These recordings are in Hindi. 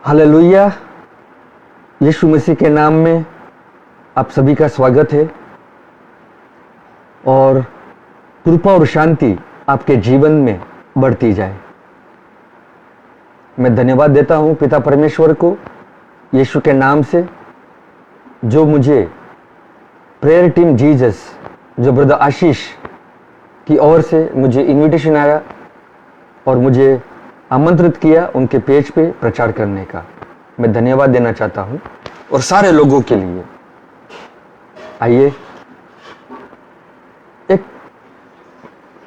हालेलुया। यीशु मसीह के नाम में आप सभी का स्वागत है और कृपा और शांति आपके जीवन में बढ़ती जाए। मैं धन्यवाद देता हूं पिता परमेश्वर को यीशु के नाम से, जो मुझे प्रेयर टीम जीसस, जो ब्रदर आशीष की ओर से मुझे इनविटेशन आया और मुझे आमंत्रित किया उनके पेज पे प्रचार करने का। मैं धन्यवाद देना चाहता हूं और सारे लोगों के लिए। आइए एक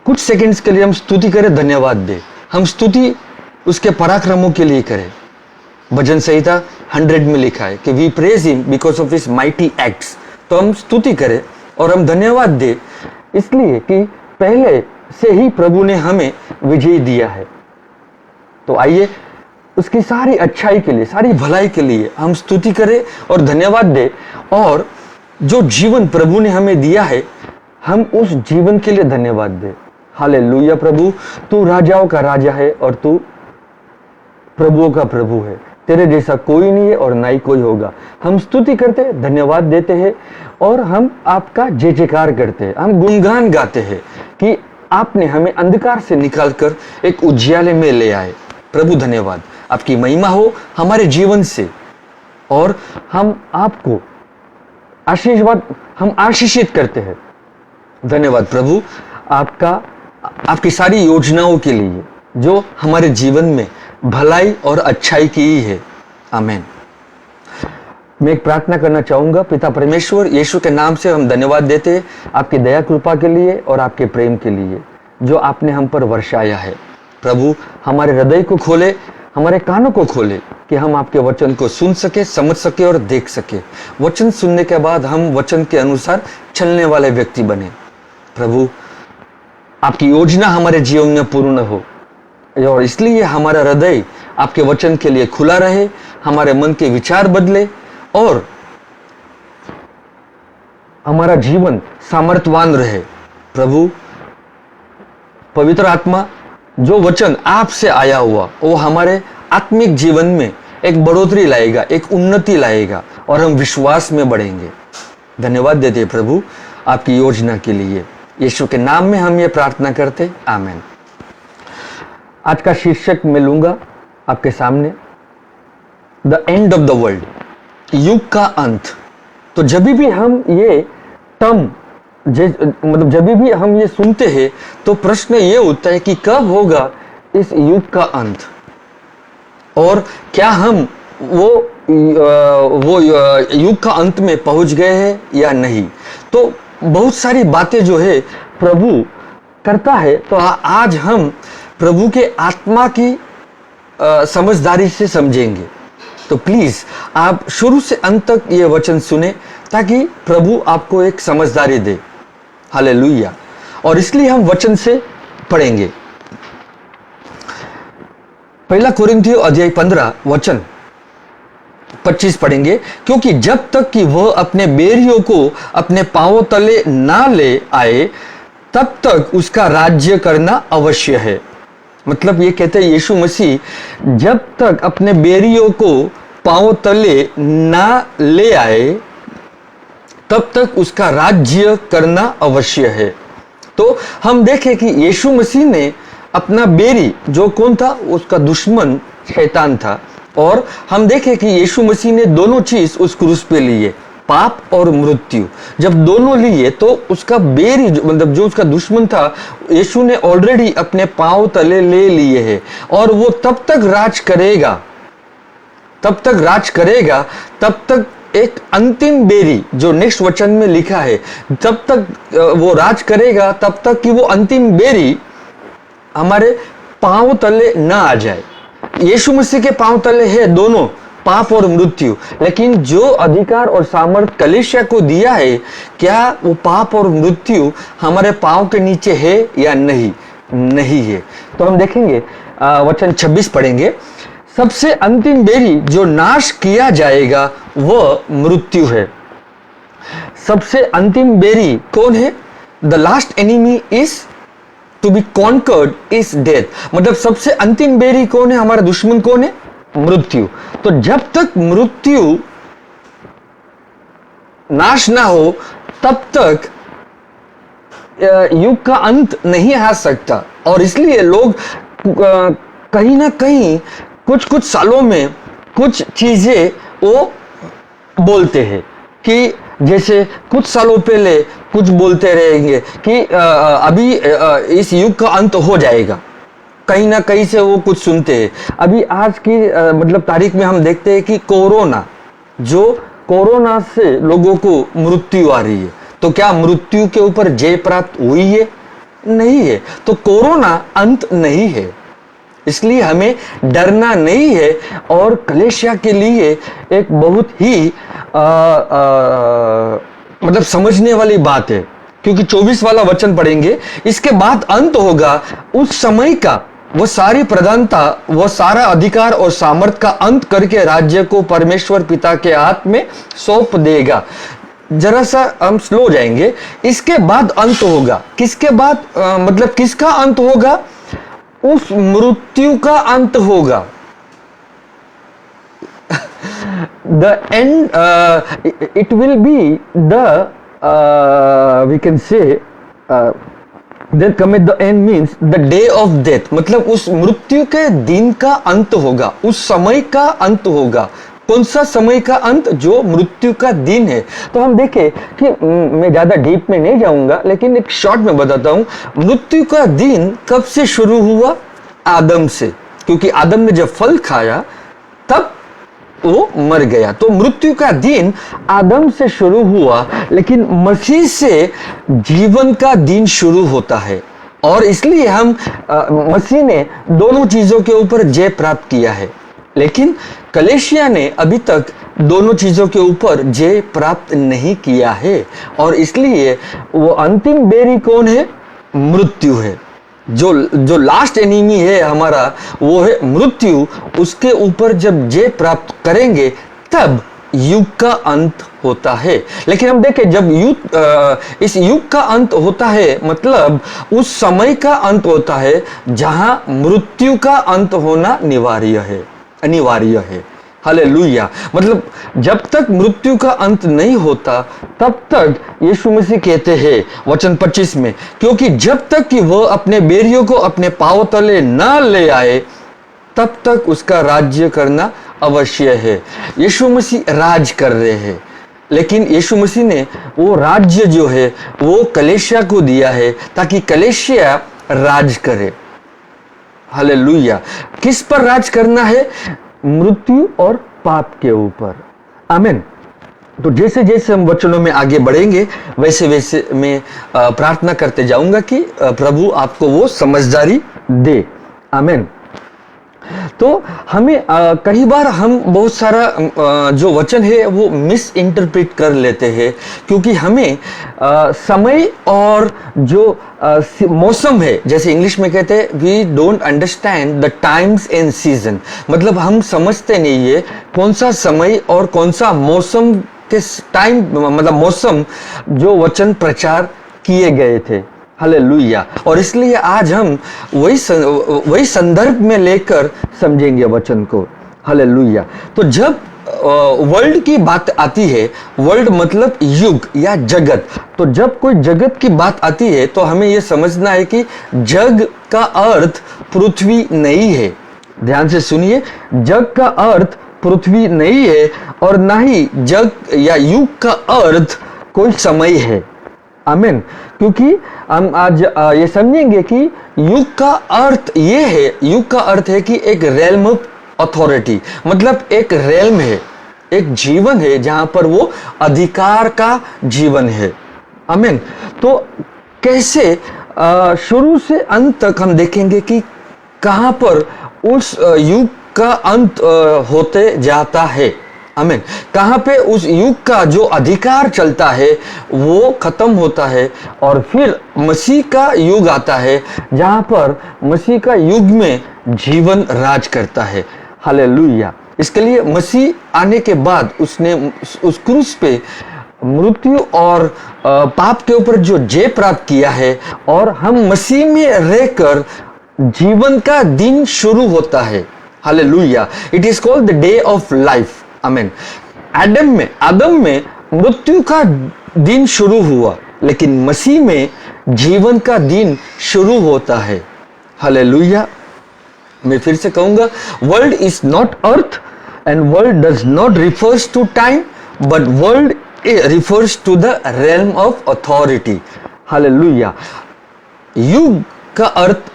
कुछ सेकंड्स के लिए हम स्तुति करें, धन्यवाद दें। हम स्तुति उसके पराक्रमों के लिए करें। भजन संहिता 100 में लिखा है कि we praise him because of his mighty acts. तो हम स्तुति करें और हम धन्यवाद दें इसलिए कि पहले से ही प्रभु ने हमें विजय दिया है। तो आइए उसकी सारी अच्छाई के लिए, सारी भलाई के लिए हम स्तुति करें और धन्यवाद दें। और जो जीवन प्रभु ने हमें दिया है, हम उस जीवन के लिए धन्यवाद दें। हालेलुया। प्रभु, तू राजाओं का राजा है और तू प्रभुओं का प्रभु है। तेरे जैसा कोई नहीं है और ना ही कोई होगा। हम स्तुति करते, धन्यवाद देते हैं और हम आपका जय जयकार करते हैं। हम गुणगान गाते हैं कि आपने हमें अंधकार से निकालकर एक उजियाले में ले आए। प्रभु धन्यवाद, आपकी महिमा हो हमारे जीवन से और हम आपको आशीर्वाद, हम आशीषित करते हैं। धन्यवाद प्रभु आपकी सारी योजनाओं के लिए जो हमारे जीवन में भलाई और अच्छाई की ही है। आमीन। मैं एक प्रार्थना करना चाहूंगा। पिता परमेश्वर, यीशु के नाम से हम धन्यवाद देते हैं आपकी दया कृपा के लिए और आपके प्रेम के लिए जो आपने हम पर वर्षाया है। प्रभु, हमारे हृदय को खोले, हमारे कानों को खोले कि हम आपके वचन को सुन सके, समझ सके और देख सके। वचन सुनने के बाद हम वचन के अनुसार चलने वाले व्यक्ति बने। प्रभु, आपकी योजना हमारे जीवन में पूर्ण हो और इसलिए हमारा हृदय आपके वचन के लिए खुला रहे, हमारे मन के विचार बदले और हमारा जीवन सामर्थ्यवान रहे। प्रभु, पवित्र आत्मा, जो वचन आपसे आया हुआ वो हमारे आत्मिक जीवन में एक बढ़ोतरी लाएगा, एक उन्नति लाएगा और हम विश्वास में बढ़ेंगे। धन्यवाद देते हैं प्रभु आपकी योजना के लिए। यीशु के नाम में हम ये प्रार्थना करते, आमीन। आज का शीर्षक मैं लूंगा आपके सामने, the end of the world, युग का अंत। तो जब भी हम ये टर्म मतलब जब भी हम ये सुनते हैं तो प्रश्न ये होता है कि कब होगा इस युग का अंत और क्या हम वो युग का अंत में पहुंच गए हैं या नहीं। तो बहुत सारी बातें जो है प्रभु करता है। तो आज हम प्रभु के आत्मा की समझदारी से समझेंगे। तो प्लीज आप शुरू से अंत तक ये वचन सुने ताकि प्रभु आपको एक समझदारी दे। हालेलुया। और इसलिए हम वचन से पढ़ेंगे। पहला कोरिन्थियों अध्याय 15 वचन 25 पढ़ेंगे। क्योंकि जब तक कि वह अपने बैरियों को अपने पांवों तले ना ले आए तब तक उसका राज्य करना अवश्य है। मतलब ये कहते हैं यीशु मसीह जब तक अपने बैरियों को पांवों तले ना ले आए तब तक उसका राज्य करना अवश्य है। तो हम देखें कि यीशु मसीह ने अपना बैरी, जो कौन था, उसका दुश्मन शैतान था, और हम देखें कि यीशु मसीह ने दोनों चीज उस क्रूस पे लिए, पाप और मृत्यु। जब दोनों लिए तो उसका बैरी मतलब जो उसका दुश्मन था, यीशु ने ऑलरेडी अपने पांव तले ले लिए हैं और वो तब तक राज करेगा, तब तक एक अंतिम बेरी जो नेक्स्ट वचन में लिखा है, तब तक वो राज करेगा, तब तक कि वो अंतिम बेरी हमारे पांव तले ना आ जाए। यीशु मसीह के पांव तले है दोनों, पाप और मृत्यु। लेकिन जो अधिकार और सामर्थ कलीसिया को दिया है, क्या वो पाप और मृत्यु हमारे पांव के नीचे है या नहीं है। तो हम देखेंगे वचन 26 पढ़ेंगे। सबसे अंतिम बेरी जो नाश किया जाएगा वह मृत्यु है। सबसे अंतिम बेरी कौन है? The last enemy is to be conquered is death. मतलब सबसे अंतिम बेरी कौन है? हमारा दुश्मन कौन है? मृत्यु। तो जब तक मृत्यु नाश ना हो तब तक युग का अंत नहीं आ सकता। और इसलिए लोग कहीं ना कहीं कुछ कुछ सालों में कुछ चीजें वो बोलते हैं कि जैसे कुछ सालों पहले कुछ बोलते रहेंगे कि अभी इस युग का अंत हो जाएगा, कहीं ना कहीं से वो कुछ सुनते हैं। अभी आज की मतलब तारीख में हम देखते हैं कि कोरोना से लोगों को मृत्यु आ रही है। तो क्या मृत्यु के ऊपर जय प्राप्त हुई है? नहीं है। तो कोरोना अंत नहीं है, इसलिए हमें डरना नहीं है। और कलेशिया के लिए एक बहुत ही मतलब समझने वाली बात है, क्योंकि 24 वाला वचन पढ़ेंगे, इसके बाद अंत होगा, उस समय का वो सारी प्रधानता, वो सारा अधिकार और सामर्थ का अंत करके राज्य को परमेश्वर पिता के हाथ में सौंप देगा। जरा सा हम स्लो जाएंगे। इसके बाद अंत होगा, किसके बाद मतलब किसका अंत होगा? उस मृत्यु का अंत होगा। The end, it will be the we can say there cometh the end means the day of death, मतलब उस मृत्यु के दिन का अंत होगा, उस समय का अंत होगा। कौन सा समय का अंत? जो मृत्यु का दिन है। तो हम देखें कि मैं ज्यादा डीप में नहीं जाऊंगा, लेकिन एक शॉर्ट में बताता हूं। मृत्यु का दिन कब से शुरू हुआ? आदम से, क्योंकि आदम ने जब फल खाया तब वो मर गया। तो मृत्यु का दिन आदम से शुरू हुआ, लेकिन मसीह से जीवन का दिन शुरू होता है। और इसलिए हम मसीह ने दोनों चीजों के ऊपर जय प्राप्त किया है। लेकिन कलेशिया ने अभी तक दोनों चीजों के ऊपर जय प्राप्त नहीं किया है। और इसलिए वो अंतिम बेरी कौन है? मृत्यु है। जो लास्ट एनिमी है हमारा, वो है मृत्यु। उसके ऊपर जब जय प्राप्त करेंगे तब युग का अंत होता है। लेकिन हम देखें, जब इस युग का अंत होता है, मतलब उस समय का अंत होता है जहां मृत्यु का अंत होना अनिवार्य है। हालेलुया। मतलब जब तक मृत्यु का अंत नहीं होता तब तक यीशु मसीह कहते हैं वचन 25 में, क्योंकि जब तक कि वह अपने बेरियों को अपने पांव तले न ले आए तब तक उसका राज्य करना अवश्य है। यीशु मसीह राज कर रहे हैं, लेकिन यीशु मसीह ने वो राज्य जो है वो कलेशिया को दिया है ताकि कलेशिया राज करे। हालेलुया। किस पर राज करना है? मृत्यु और पाप के ऊपर। आमीन। तो जैसे जैसे हम वचनों में आगे बढ़ेंगे वैसे वैसे मैं प्रार्थना करते जाऊंगा कि प्रभु आपको वो समझदारी दे। आमीन। तो हमें कई बार हम बहुत सारा जो वचन है वो मिस इंटरप्रेट कर लेते हैं, क्योंकि हमें समय और जो मौसम है, जैसे इंग्लिश में कहते हैं we don't understand the times and season, मतलब हम समझते नहीं है कौन सा समय और कौन सा मौसम के टाइम, मतलब मौसम जो वचन प्रचार किए गए थे। हालेलुया। और इसलिए आज हम वही संदर्भ में लेकर समझेंगे वचन को। हालेलुया। तो जब वर्ल्ड की बात आती है, वर्ल्ड मतलब युग या जगत, तो जब कोई जगत की बात आती है तो हमें यह समझना है कि जग का अर्थ पृथ्वी नहीं है। ध्यान से सुनिए, जग का अर्थ पृथ्वी नहीं है और ना ही जग या युग का अर्थ कोई समय है। आमीन। क्योंकि हम आज ये समझेंगे कि युग का अर्थ ये है, युग का अर्थ है कि एक रेल्म ऑफ अथॉरिटी, मतलब एक रेल्म है, एक जीवन है जहां पर वो अधिकार का जीवन है। आमीन। तो कैसे शुरू से अंत तक हम देखेंगे कि कहां पर उस युग का अंत होते जाता है। आमीन। कहां पे उस युग का जो अधिकार चलता है वो खत्म होता है और फिर मसीह का युग आता है जहां पर मसीह का युग में जीवन राज करता है। हालेलुया। इसके लिए मसीह आने के बाद उसने उस क्रूस पे मृत्यु और पाप के ऊपर जो जय प्राप्त किया है और हम मसीह में रहकर जीवन का दिन शुरू होता है। Hallelujah, it is called the day of life. आमीन। आदम में मृत्यु का दिन शुरू हुआ, लेकिन मसीह में जीवन का दिन शुरू होता है। हालेलुया। मैं फिर से कहूंगा, world is not earth and world does not refers to time, but world refers to the realm of authority. Hallelujah. युग का अर्थ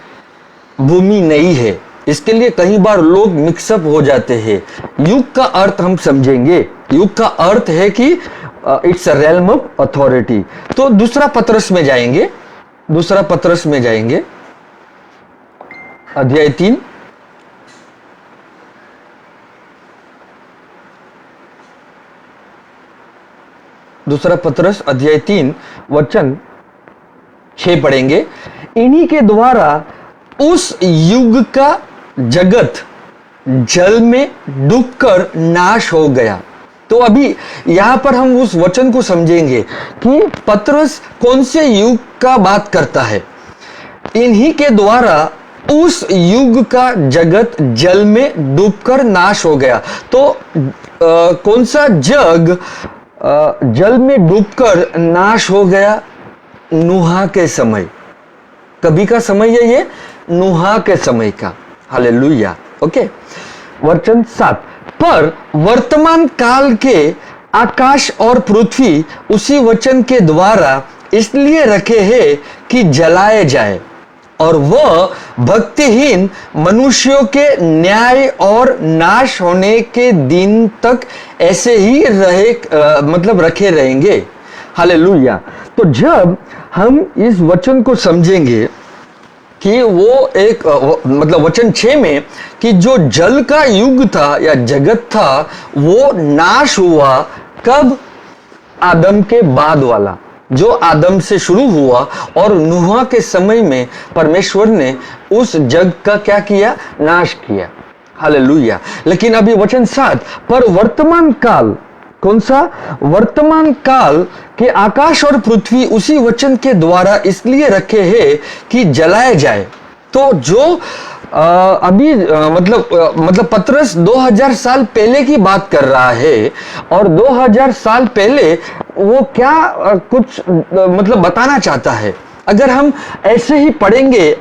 भूमि नहीं है, इसके लिए कई बार लोग मिक्सअप हो जाते हैं। युग का अर्थ हम समझेंगे, युग का अर्थ है कि it's a realm of authority. तो दूसरा पत्रस में जाएंगे, दूसरा पत्रस में जाएंगे, अध्याय 3, दूसरा पत्रस अध्याय 3 वचन 6 पढ़ेंगे। इन्हीं के द्वारा उस युग का जगत जल में डूबकर नाश हो गया। तो अभी यहां पर हम उस वचन को समझेंगे कि पत्रस कौन से युग का बात करता है। इन्हीं के द्वारा उस युग का जगत जल में डूबकर नाश हो गया। तो कौन सा जग जल में डूबकर नाश हो गया? नूहा के समय। कभी का समय है ये? नूहा के समय का। हालेलुया। ओके। वचन 7, पर वर्तमान काल के आकाश और पृथ्वी उसी वचन के द्वारा इसलिए रखे हैं कि जलाए जाए, और वह भक्तिहीन मनुष्यों के न्याय और नाश होने के दिन तक ऐसे ही रखे रहेंगे। हालेलुया। तो जब हम इस वचन को समझेंगे कि वो एक वचन 6 में कि जो जल का युग था या जगत था वो नाश हुआ, कब? आदम के बाद वाला, जो आदम से शुरू हुआ और नूहा के समय में परमेश्वर ने उस जग का क्या किया? नाश किया। हालेलुया। लेकिन अभी वचन 7, पर वर्तमान काल, कौन सा? वर्तमान काल के आकाश और पृथ्वी उसी वचन के द्वारा इसलिए रखे हैं कि जलाए जाए। तो जो अभी पत्रस 2000 साल पहले की बात कर रहा है, और 2000 साल पहले वो क्या कुछ बताना चाहता है। अगर हम ऐसे ही पढ़ेंगे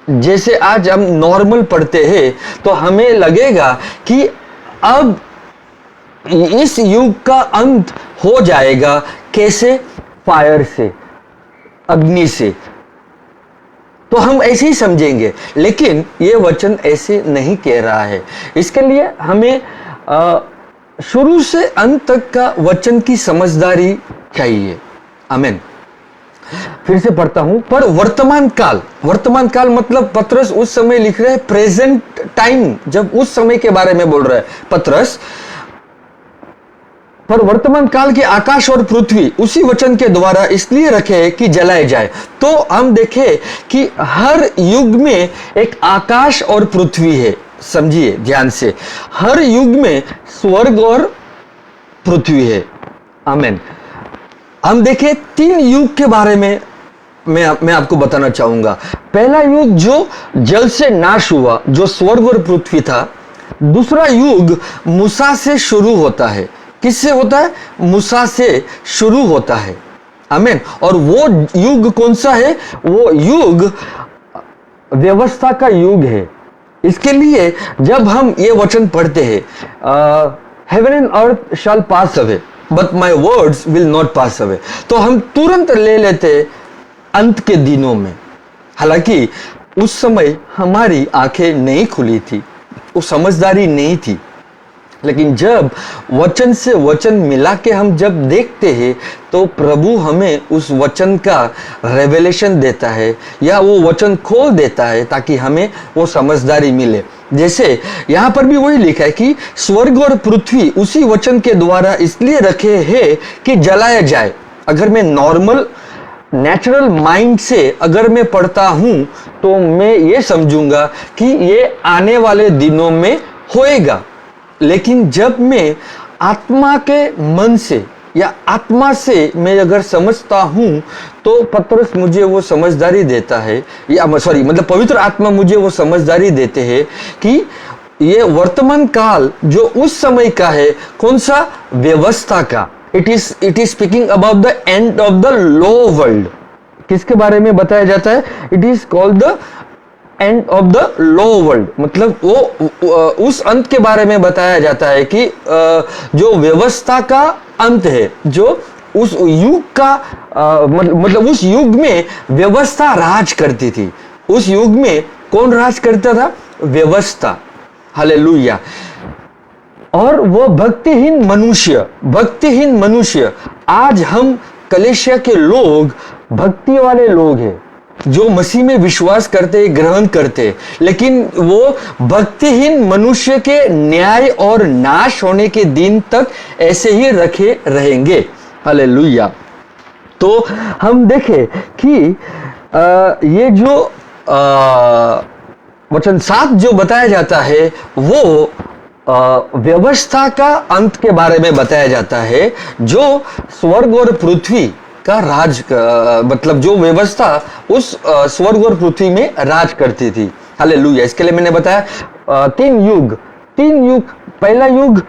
जैसे आज हम नॉर्मल पढ़ते हैं, तो हमें लगेगा कि अब इस युग का अंत हो जाएगा। कैसे? फायर से, अग्नि से। तो हम ऐसे ही समझेंगे, लेकिन ये वचन ऐसे नहीं कह रहा है। इसके लिए हमें शुरू से अंत तक का वचन की समझदारी चाहिए। आमीन। फिर से पढ़ता हूं, पर वर्तमान काल, वर्तमान काल मतलब पत्रस उस समय लिख रहे हैं, प्रेजेंट टाइम, जब उस समय के बारे में बोल रहा है पत्रस। पर वर्तमान काल के आकाश और पृथ्वी उसी वचन के द्वारा इसलिए रखे कि जलाए जाए। तो हम देखें कि हर युग में एक आकाश और पृथ्वी है। समझिए ध्यान से, हर युग में स्वर्ग और पृथ्वी है। आमीन। हम देखें 3 युग के बारे में मैं आपको बताना चाहूंगा। पहला युग जो जल से नाश हुआ, जो स्वर्ग और पृथ्वी था। दूसरा युग मूसा से शुरू होता है। किससे होता है? मूसा से शुरू होता है। आमीन। और वो युग कौन सा है? वो युग व्यवस्था का युग है। इसके लिए जब हम ये वचन पढ़ते हैं, heaven and earth shall pass away but my words will not pass away, तो हम तुरंत ले लेते अंत के दिनों में। हालांकि उस समय हमारी आंखें नहीं खुली थी, वो समझदारी नहीं थी। लेकिन जब वचन से वचन मिला के हम जब देखते हैं, तो प्रभु हमें उस वचन का रेवलेशन देता है, या वो वचन खोल देता है, ताकि हमें वो समझदारी मिले। जैसे यहाँ पर भी वही लिखा है कि स्वर्ग और पृथ्वी उसी वचन के द्वारा इसलिए रखे हैं कि जलाया जाए। अगर मैं नॉर्मल नेचुरल माइंड से अगर मैं पढ़ता हूं, तो मैं ये समझूंगा कि ये आने वाले दिनों में होएगा। लेकिन जब मैं आत्मा के मन से या आत्मा से मैं अगर समझता हूं, तो पत्रस मुझे वो समझदारी देता है, या पवित्र आत्मा मुझे वो समझदारी देते हैं कि ये वर्तमान काल जो उस समय का है, कौन सा? व्यवस्था का। It is speaking about the end of the law world. किसके बारे में बताया जाता है? It is called the end of the law world, मतलब वो उस अंत के बारे में बताया जाता है कि जो व्यवस्था का अंत है, जो उस युग का मतलब उस युग में व्यवस्था राज करती थी। उस युग में कौन राज करता था? व्यवस्था। हालेलुया। और वो भक्तिहीन मनुष्य, आज हम कलीसिया के लोग भक्ति वाले लोग हैं, जो मसीह में विश्वास करते, ग्रहण करते, लेकिन वो भक्तिहीन मनुष्य के न्याय और नाश होने के दिन तक ऐसे ही रखे रहेंगे। हालेलुया। तो हम देखें कि ये जो वचन 7 जो बताया जाता है, वो व्यवस्था का अंत के बारे में बताया जाता है, जो स्वर्ग और पृथ्वी का राज मतलब जो व्यवस्था उस स्वर्ग और पृथ्वी में राज करती थी। हालेलुया। इसके लिए मैंने बताया 3 युग। पहला युग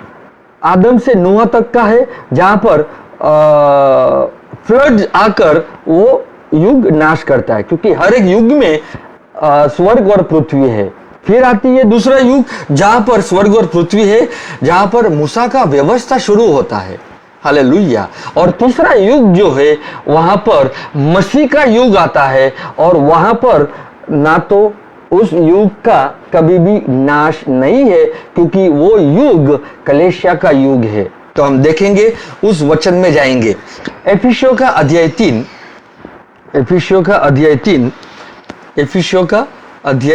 आदम से नूह तक का है, जहां पर फ्लड आकर वो युग नाश करता है, क्योंकि हर एक युग में स्वर्ग और पृथ्वी है। फिर आती है दूसरा युग, जहां पर स्वर्ग और पृथ्वी है, जहां पर मूसा का व्यवस्था शुरू होता है। हालेलुया। और तीसरा युग जो है, वहां पर मसीह का युग आता है, और वहां पर ना तो उस युग का कभी भी नाश नहीं है, क्योंकि वो युग कलीसिया का युग है। तो हम देखेंगे, उस वचन में जाएंगे। एफिसियों का अध्याय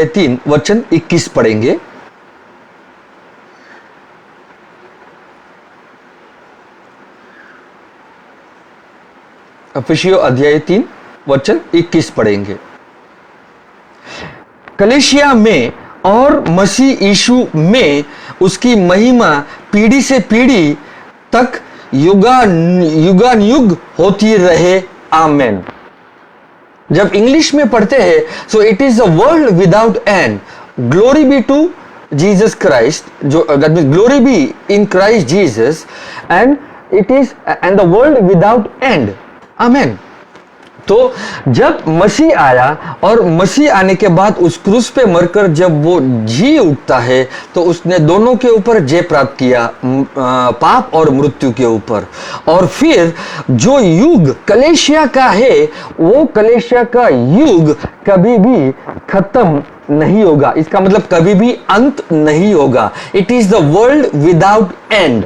3 वचन 21 पढ़ेंगे। एफिसियों अध्याय 3 वचन 21 पढ़ेंगे। कलीसिया में और मसीह यीशु में उसकी महिमा पीढ़ी से पीढ़ी तक युगानुयुग होती रहे। आमेन। जब इंग्लिश में पढ़ते हैं, so it is a world without end, glory be to Jesus Christ, जो that means glory be in Christ Jesus, and it is end the world without end. Amen. तो जब मसीह आया, और मसीह आने के बाद उस क्रूस पे मरकर जब वो जी उठता है, तो उसने दोनों के ऊपर जय प्राप्त किया, पाप और मृत्यु के ऊपर। और फिर जो युग कलीसिया का है, वो कलीसिया का युग कभी भी खत्म नहीं होगा। इसका मतलब कभी भी अंत नहीं होगा। It is the world without end.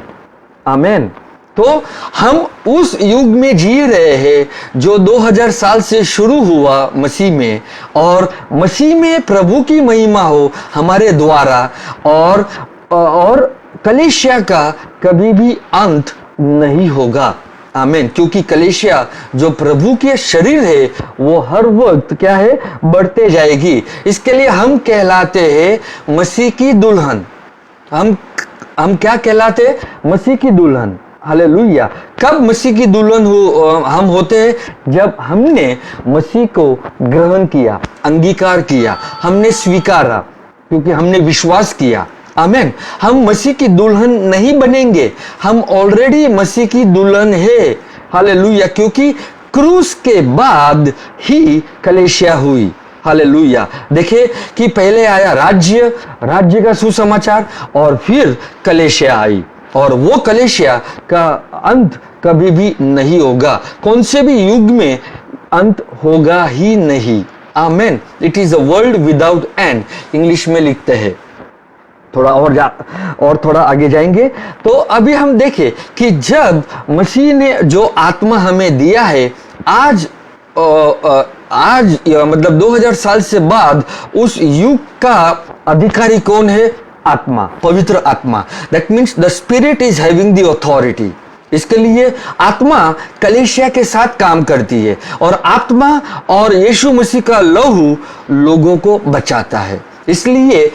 Amen. तो हम उस युग में जी रहे हैं जो 2000 साल से शुरू हुआ मसीह में, और मसीह में प्रभु की महिमा हो हमारे द्वारा, और कलीसिया का कभी भी अंत नहीं होगा। आमीन। क्योंकि कलीसिया जो प्रभु के शरीर है, वो हर वक्त क्या है? बढ़ते जाएगी। इसके लिए हम कहलाते हैं मसीह की दुल्हन। हम क्या कहलाते हैं? मसीह की दुल्हन। हालेलुया। कब मसीह की दुल्हन हम होते हैं? जब हमने मसीह को ग्रहण किया, अंगीकार किया, हमने स्वीकारा, क्योंकि हमने विश्वास किया। आमीन। हम मसीह की दुल्हन नहीं बनेंगे, हम ऑलरेडी मसीह की दुल्हन है। हालेलुया। क्योंकि क्रूस के बाद ही कलीसिया हुई। हालेलुया। देखिए कि पहले आया राज्य का सुसमाचार, और फिर कलीसिया आई, और वो कलीसिया का अंत कभी भी नहीं होगा। कौन से भी युग में अंत होगा ही नहीं। Amen. It is a world without end, English में लिखते हैं। और थोड़ा आगे जाएंगे तो अभी हम देखें कि जब मसीह ने जो आत्मा हमें दिया है, आज मतलब 2000 साल से बाद उस युग का अधिकारी कौन है? आत्मा, पवित्र आत्मा। That means the spirit is having the authority. इसके लिए आत्मा कलीसिया के साथ काम करती है, और आत्मा और यीशु मसीह का लहू लोगों को बचाता है। इसलिए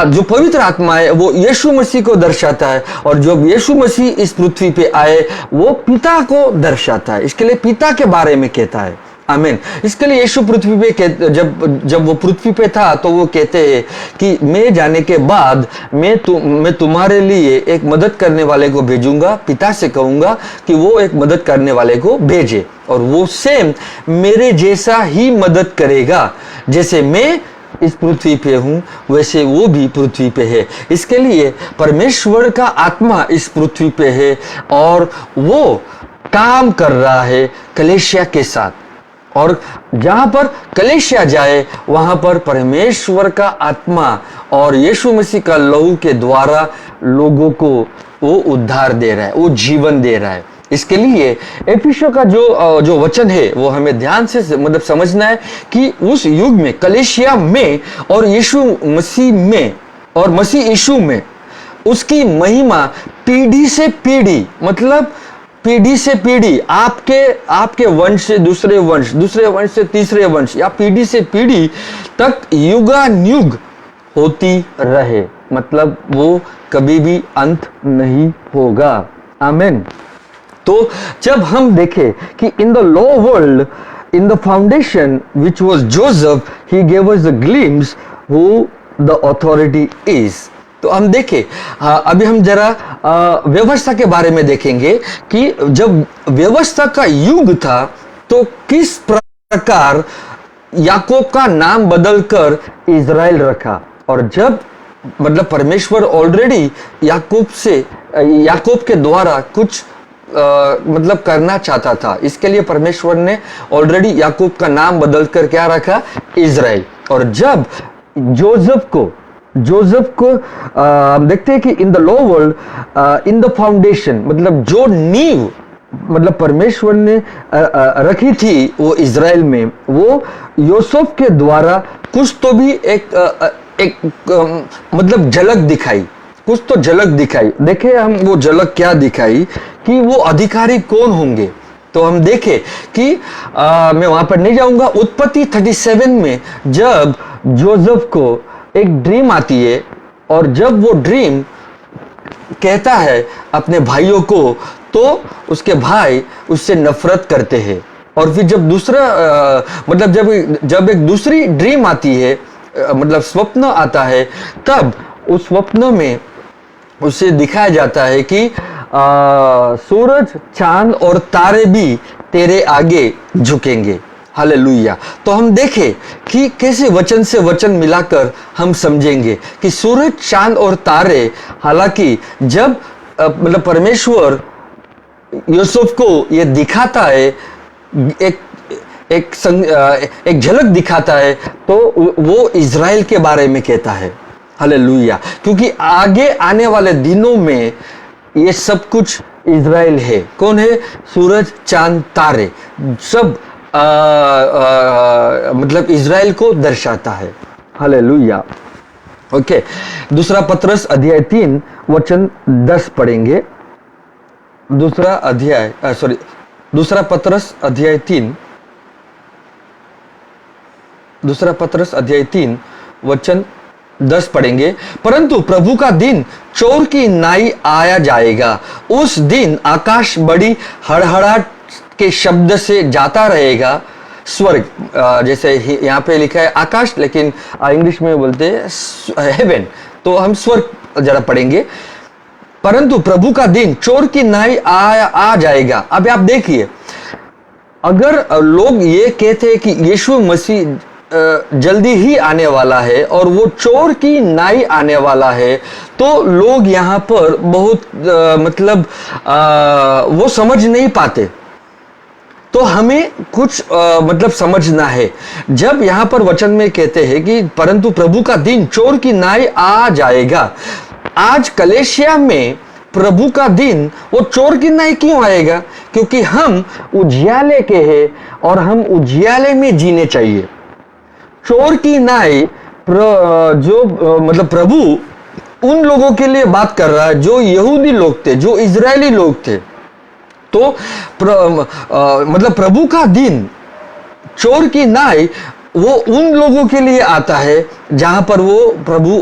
जो पवित्र आत्मा है वो यीशु मसीह को दर्शाता है, और जब यीशु मसीह इस पृथ्वी पे आए वो पिता को दर्शाता है। इसके लिए पिता के बारे में कहता है। आमीन। इसके लिए यीशु पृथ्वी पे जब वो पृथ्वी पे था तो वो कहते हैं कि मैं जाने के बाद मैं तुम्हारे लिए एक मदद करने वाले को भेजूंगा, पिता से कहूंगा कि वो एक मदद करने वाले को भेजे और वो सेम मेरे जैसा ही मदद करेगा। जैसे मैं इस पृथ्वी पे हूं वैसे वो भी पृथ्वी पे है। इसके लिए परमेश्वर का आत्मा इस पृथ्वी पे है और वो काम कर रहा है कलीसिया के साथ, और जहां पर कलीसिया जाए वहां पर परमेश्वर का आत्मा और यीशु मसीह का लहू के द्वारा लोगों को वो उद्धार दे रहा है, वो जीवन दे रहा है। इसके लिए एफिसियों का जो वचन है वो हमें ध्यान से मतलब समझना है कि उस युग में कलीसिया में और यीशु मसीह में और मसीह यीशु में उसकी महिमा पीढ़ी से पीढ़ी, मतलब पीढ़ी से पीढ़ी, आपके वंश से दूसरे वंश, दूसरे वंश से तीसरे वंश, या पीढ़ी से पीढ़ी तक युगानुयुग होती रहे, मतलब वो कभी भी अंत नहीं होगा। आमीन। तो जब हम देखें कि in the law world, in the foundation which was Joseph, he gave us the glimpse who the authority is. तो हम देखें, अभी हम जरा व्यवस्था के बारे में देखेंगे कि जब व्यवस्था का युग था तो किस प्रकार याकूब का नाम बदलकर इज़राइल रखा, और जब मतलब परमेश्वर ऑलरेडी याकूब के द्वारा कुछ मतलब करना चाहता था, इसके लिए परमेश्वर ने ऑलरेडी याकूब का नाम बदलकर क्या रखा, इज़राइल। और जब जोसेफ को हम देखते हैं कि in the law world, in the foundation, मतलब जो नींव मतलब परमेश्वर ने रखी थी वो इज़राइल में, वो यूसुफ के द्वारा कुछ तो भी एक मतलब झलक दिखाई, कुछ तो झलक दिखाई। देखे हम वो झलक क्या दिखाई कि वो अधिकारी कौन होंगे। तो हम देखें कि मैं वहां पर नहीं जाऊंगा। उत्पत्ति 37 में जब जोसेफ को एक ड्रीम आती है और जब वो ड्रीम कहता है अपने भाइयों को, तो उसके भाई उससे नफरत करते हैं। और फिर जब दूसरा मतलब जब एक दूसरी ड्रीम आती है, मतलब स्वप्न आता है, तब उस स्वप्न में उसे दिखाया जाता है कि सूरज, चांद और तारे भी तेरे आगे झुकेंगे। हालेलुया। तो हम देखें कि कैसे वचन से वचन मिलाकर हम समझेंगे कि सूरज, चांद और तारे, हालांकि जब मतलब परमेश्वर यूसुफ को ये दिखाता है, एक झलक दिखाता है, तो वो इज़राइल के बारे में कहता है। हालेलुया। क्योंकि आगे आने वाले दिनों में ये सब कुछ इज़राइल है। कौन है? सूरज, चांद, तारे, सब मतलब इज़राइल को दर्शाता है। हालेलुया। ओके, दूसरा पत्रस अध्याय 3 वचन 10 पढ़ेंगे। दूसरा पत्रस अध्याय 3 वचन 10 पढ़ेंगे। परंतु प्रभु का दिन चोर की नाई आया जाएगा। उस दिन आकाश बड़ी हड़हड़ाहट के शब्द से जाता रहेगा। स्वर्ग, जैसे यहाँ पे लिखा है आकाश, लेकिन इंग्लिश में बोलते हैं हेवन, तो हम स्वर्ग जरा पढ़ेंगे। परंतु प्रभु का दिन चोर की नाई आ जाएगा। अब आप देखिए, अगर लोग ये कहते हैं कि यीशु मसीह जल्दी ही आने वाला है और वो चोर की नाई आने वाला है, तो लोग यहाँ पर बहुत मतलब वो समझ नहीं पाते। तो हमें कुछ मतलब समझना है। जब यहाँ पर वचन में कहते हैं कि परंतु प्रभु का दिन चोर की नाई आ जाएगा, आज कलेशिया में प्रभु का दिन वो चोर की नाई क्यों आएगा? क्योंकि हम उजियाले के हैं और हम उजियाले में जीने चाहिए। चोर की नाई मतलब प्रभु उन लोगों के लिए बात कर रहा है जो यहूदी लोग थे, जो इजरायली लोग थे। तो मतलब प्रभु का दिन चोर की नाई वो उन लोगों के लिए आता है जहां पर वो प्रभु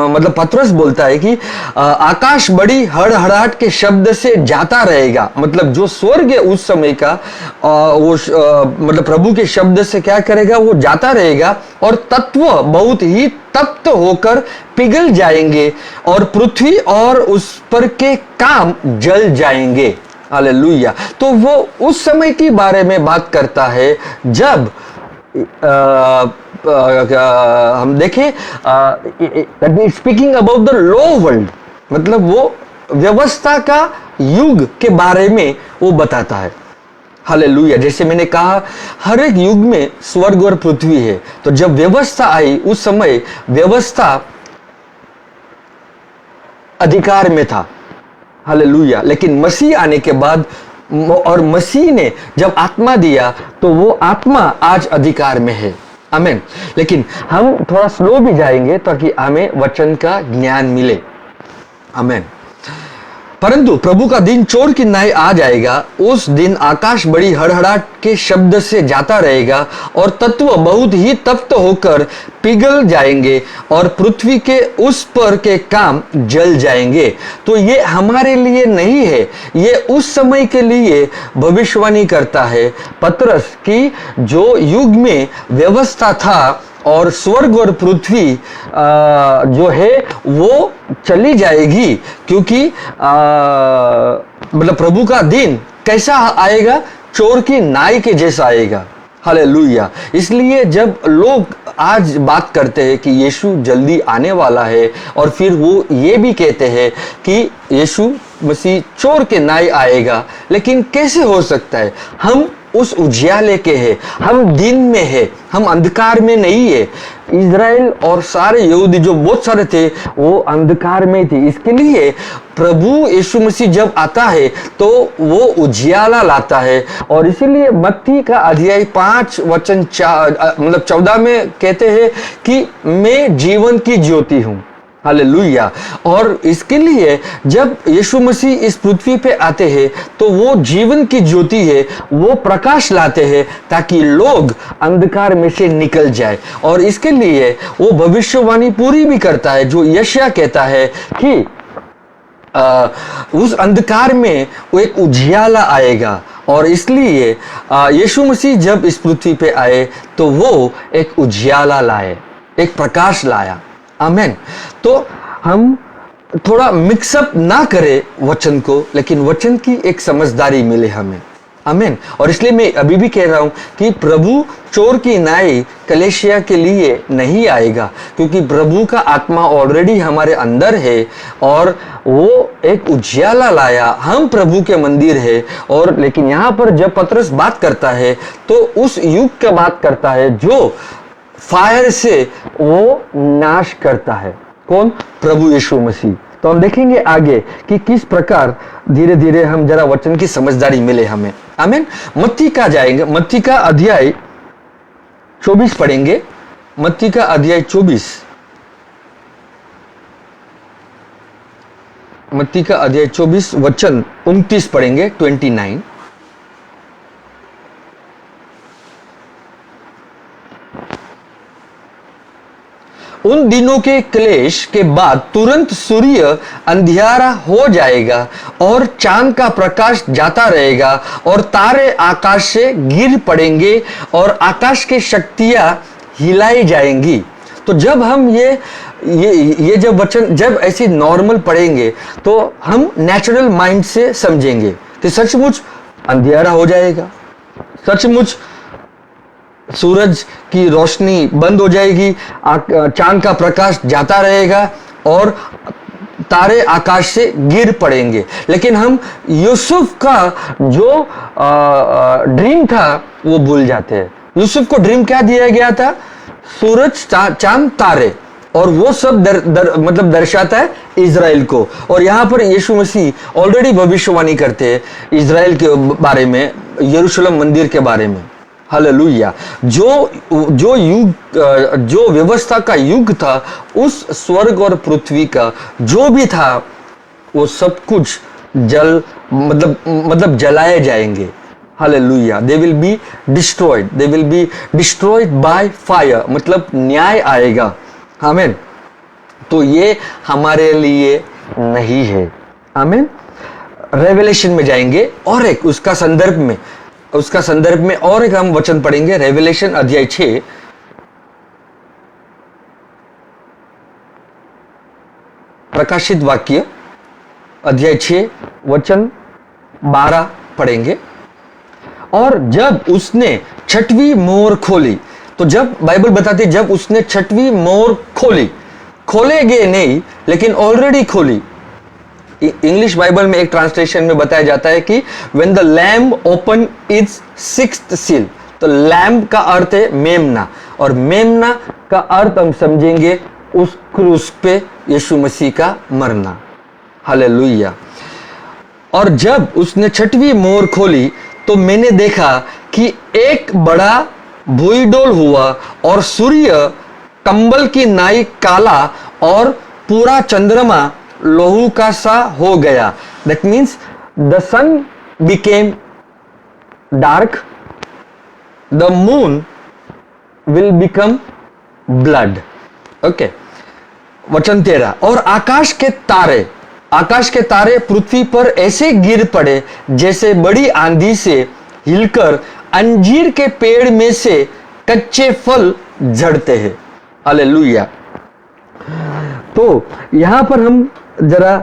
मतलब पतरस बोलता है कि आकाश बड़ी हड़हड़ाहट के शब्द से जाता रहेगा। मतलब जो स्वर्ग है उस समय का मतलब प्रभु के शब्द से क्या करेगा, वो जाता रहेगा और तत्व बहुत ही तप्त होकर पिघल जाएंगे और पृथ्वी और उस पर के काम जल जाएंगे। हालेलुया। तो वो उस समय के बारे में बात करता है जब हम देखें speaking about the law world, मतलब वो व्यवस्था का युग के बारे में वो बताता है। हालेलुया। जैसे मैंने कहा हर एक युग में स्वर्ग और पृथ्वी है, तो जब व्यवस्था आई उस समय व्यवस्था अधिकार में था। हालेलुया। लेकिन मसीह आने के बाद और मसीह ने जब आत्मा दिया तो वो आत्मा आज अधिकार में है। आमीन। लेकिन हम थोड़ा स्लो भी जाएंगे ताकि हमें वचन का ज्ञान मिले। आमीन। परंतु प्रभु का दिन चोर की नाई आ जाएगा। उस दिन आकाश बड़ी हड़हड़ाहट के शब्द से जाता रहेगा और तत्व बहुत ही तप्त होकर पिघल जाएंगे और पृथ्वी के उस पर के काम जल जाएंगे। तो ये हमारे लिए नहीं है, ये उस समय के लिए भविष्यवाणी करता है पतरस की जो युग में व्यवस्था था और स्वर्ग और पृथ्वी जो है वो चली जाएगी, क्योंकि मतलब प्रभु का दिन कैसा आएगा, चोर की नाई के जैसा आएगा। हालेलुया। इसलिए जब लोग आज बात करते हैं कि यीशु जल्दी आने वाला है और फिर वो ये भी कहते हैं कि यीशु मसीह चोर के नाई आएगा, लेकिन कैसे हो सकता है? हम उस उजियाले के हैं, हम दिन में है, हम अंधकार में नहीं है। इज़राइल और सारे यहूदी जो बहुत सारे थे वो अंधकार में थे। इसके लिए प्रभु यीशु मसीह जब आता है तो वो उजियाला लाता है। और इसीलिए मत्ती का अध्याय 5 वचन मतलब 14 में कहते हैं कि मैं जीवन की ज्योति हूं। हालेलुया। और इसके लिए जब यीशु मसीह इस पृथ्वी पे आते हैं तो वो जीवन की ज्योति है, वो प्रकाश लाते हैं ताकि लोग अंधकार में से निकल जाए। और इसके लिए वो भविष्यवाणी पूरी भी करता है जो यशायाह कहता है कि उस अंधकार में वो एक उजियाला आएगा। और इसलिए यीशु मसीह जब इस पृथ्वी पे आए तो वो एक उजियाला लाए, एक प्रकाश लाया। आमेन। तो हम थोड़ा मिक्सअप ना करें वचन को, लेकिन वचन की एक समझदारी मिले हमें। आमेन। और इसलिए मैं अभी भी कह रहा हूं कि प्रभु चोर की नाई कलेशिया के लिए नहीं आएगा, क्योंकि प्रभु का आत्मा ऑलरेडी हमारे अंदर है और वो एक उजियाला लाया। हम प्रभु के मंदिर है। और लेकिन यहाँ पर जब पतरस बात करता है तो उस युग का बात करता है जो फायर से वो नाश करता है। कौन? प्रभु यीशु मसीह। तो हम देखेंगे आगे कि किस प्रकार धीरे धीरे हम जरा वचन की समझदारी मिले हमें। आमीन। मत्ती का जाएंगे, मत्ती का अध्याय 24 पढ़ेंगे। मत्ती का अध्याय 24, मत्ती का अध्याय 24 वचन 29 पढ़ेंगे, 29। उन दिनों के क्लेश के बाद तुरंत सूर्य अंधियारा हो जाएगा और चांद का प्रकाश जाता रहेगा और तारे आकाश से गिर पड़ेंगे और आकाश की शक्तियां हिलाई जाएंगी। तो जब हम ये जब वचन जब ऐसे नॉर्मल पढ़ेंगे तो हम नेचुरल माइंड से समझेंगे कि सचमुच अंधियारा हो जाएगा, सचमुच सूरज की रोशनी बंद हो जाएगी, चांद का प्रकाश जाता रहेगा और तारे आकाश से गिर पड़ेंगे। लेकिन हम यूसुफ का जो ड्रीम था वो भूल जाते हैं। यूसुफ को ड्रीम क्या दिया गया था? सूरज, चांद, तारे, और वो सब मतलब दर्शाता है इज़राइल को। और यहाँ पर यीशु मसीह ऑलरेडी भविष्यवाणी करते हैं इज़राइल के बारे में, यरूशलेम मंदिर के बारे में। हालेलुया। जो युग, जो व्यवस्था का युग था, उस स्वर्ग और पृथ्वी का जो भी था वो सब कुछ मतलब जलाए जाएंगे। Hallelujah. They will be destroyed, they will be destroyed by fire, मतलब न्याय आएगा। आमीन। तो ये हमारे लिए नहीं है। आमीन। रेवलेशन में जाएंगे और एक उसका संदर्भ में और एक हम वचन पढ़ेंगे। रेवलेशन अध्याय 6 प्रकाशित वाक्य अध्याय 6 वचन 12 पढ़ेंगे। और जब उसने छठवीं मोहर खोली, तो जब बाइबल बताती है जब उसने छठवीं मोहर खोली, खोलेगे नहीं लेकिन ऑलरेडी खोली। इंग्लिश बाइबल में एक ट्रांसलेशन में बताया जाता है कि when the lamb open its sixth seal, तो लैम्ब का अर्थ है मेमना, और मेमना का अर्थ हम समझेंगे उस क्रूस पे यीशु मसीह का मरना। हालेलुया। और जब उसने छठवीं मोहर खोली तो मैंने देखा कि एक बड़ा भूईडोल हुआ और सूर्य कंबल की नाई काला और पूरा चंद्रमा लोहू का सा हो गया। That means the sun became dark, the moon will become blood. Okay, वचन 13। और आकाश के तारे पृथ्वी पर ऐसे गिर पड़े जैसे बड़ी आंधी से हिलकर अंजीर के पेड़ में से कच्चे फल झड़ते हैं। हालेलुया। तो यहां पर हम जरा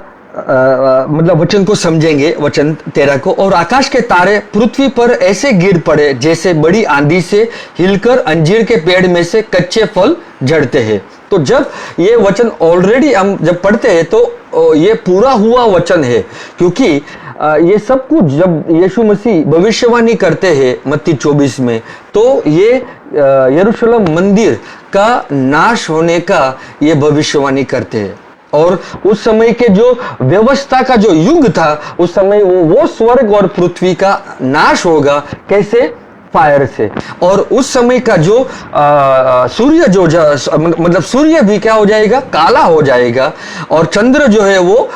मतलब वचन को समझेंगे, वचन 13 को। और आकाश के तारे पृथ्वी पर ऐसे गिर पड़े जैसे बड़ी आंधी से हिलकर अंजीर के पेड़ में से कच्चे फल झड़ते हैं। तो जब ये वचन ऑलरेडी हम जब पढ़ते हैं तो ये पूरा हुआ वचन है, क्योंकि ये सब कुछ जब यीशु मसीह भविष्यवाणी करते हैं मत्ती 24 में, तो ये यरूशलेम मंदिर का नाश होने का ये भविष्यवाणी करते हैं। और उस समय के जो व्यवस्था का जो युग था, उस समय वो स्वर्ग और पृथ्वी का नाश होगा। कैसे? फायर से। और उस समय का जो सूर्य जो मतलब सूर्य भी क्या हो जाएगा? काला हो जाएगा, और चंद्र जो है वो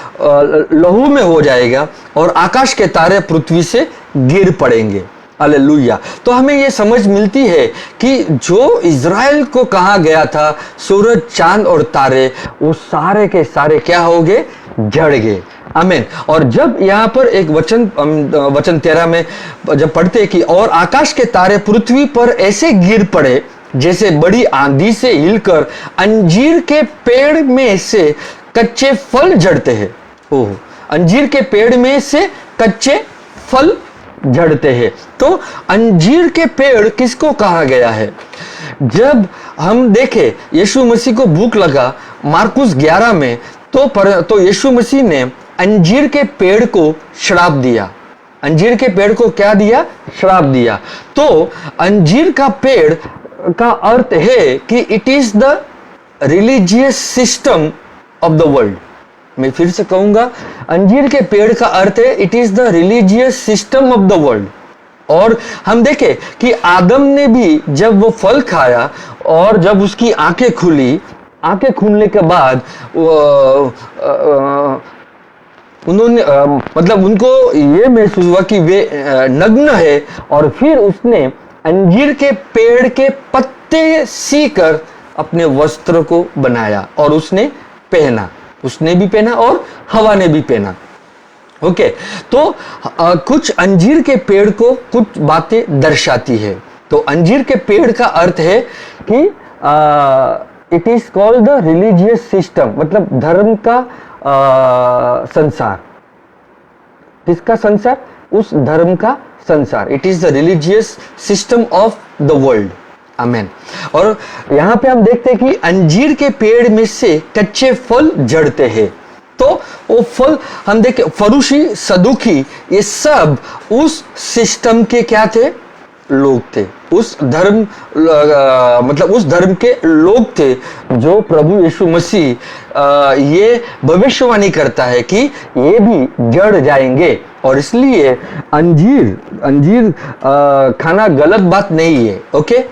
लहू में हो जाएगा, और आकाश के तारे पृथ्वी से गिर पड़ेंगे। हालेलुया। तो हमें ये समझ मिलती है कि जो इज़राइल को कहा गया था सूरज, चांद और तारे, वो सारे के सारे क्या हो गए? जड़ गए। आमीन। और जब यहाँ पर एक वचन 13 में जब पढ़ते कि और आकाश के तारे पृथ्वी पर ऐसे गिर पड़े जैसे बड़ी आंधी से हिलकर अंजीर के पेड़ में से कच्चे फल झड़ते हैं। ओह, अंजीर के पेड़ में से कच्चे फल झड़ते हैं। तो अंजीर के पेड़ किसको कहा गया है? जब हम देखें यीशु मसीह को भूख लगा मार्कुस 11 में, तो यीशु मसीह ने अंजीर के पेड़ को श्राप दिया। अंजीर के पेड़ को क्या दिया? श्राप दिया। तो अंजीर का पेड़ का अर्थ है कि it is the religious system of the world. मैं फिर से कहूंगा, अंजीर के पेड़ का अर्थ है it is the religious system of the world. और हम देखें कि आदम ने भी जब वो फल खाया और जब उसकी आंखें खुली, आंखें खुलने के बाद उन्होंने मतलब उनको ये महसूस हुआ कि वे नग्न है, और फिर उसने अंजीर के पेड़ के पत्ते सीकर अपने वस्त्र को बनाया और उसने पहना। उसने भी पहना और हवा ने भी पहना। ओके, तो कुछ अंजीर के पेड़ को कुछ बातें दर्शाती है। तो अंजीर के पेड़ का अर्थ है कि it is called the religious system, मतलब धर्म का संसार। किसका संसार? उस धर्म का संसार। It is the religious system of the world. Amen. और यहां पे हम देखते हैं कि अंजीर के पेड़ में से कच्चे फल झड़ते हैं। तो वो फल हम देखें, फरूशी, सदुकी, ये सब उस सिस्टम के क्या थे? लोग थे। उस धर्म मतलब उस धर्म के लोग थे जो प्रभु यीशु मसीह ये भविष्यवाणी करता है कि ये भी जड़ जाएंगे। और इसलिए अंजीर खाना गलत बात नहीं है। ओके,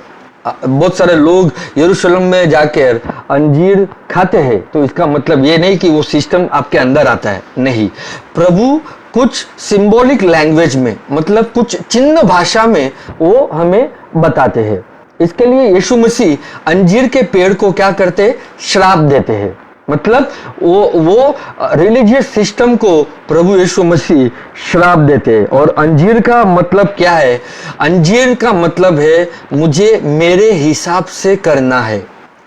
बहुत सारे लोग यरूशलेम में जाकर अंजीर खाते हैं, तो इसका मतलब ये नहीं कि वो सिस्टम आपके अंदर आता है। नहीं, प्रभु कुछ सिंबॉलिक लैंग्वेज में, मतलब कुछ चिन्ह भाषा में वो हमें बताते हैं। इसके लिए यीशु मसीह अंजीर के पेड़ को क्या करते, श्राप देते हैं। मतलब वो रिलीजियस सिस्टम को प्रभु यीशु मसीह श्राप देते हैं। और अंजीर का मतलब क्या है? अंजीर का मतलब है मुझे मेरे हिसाब से करना है।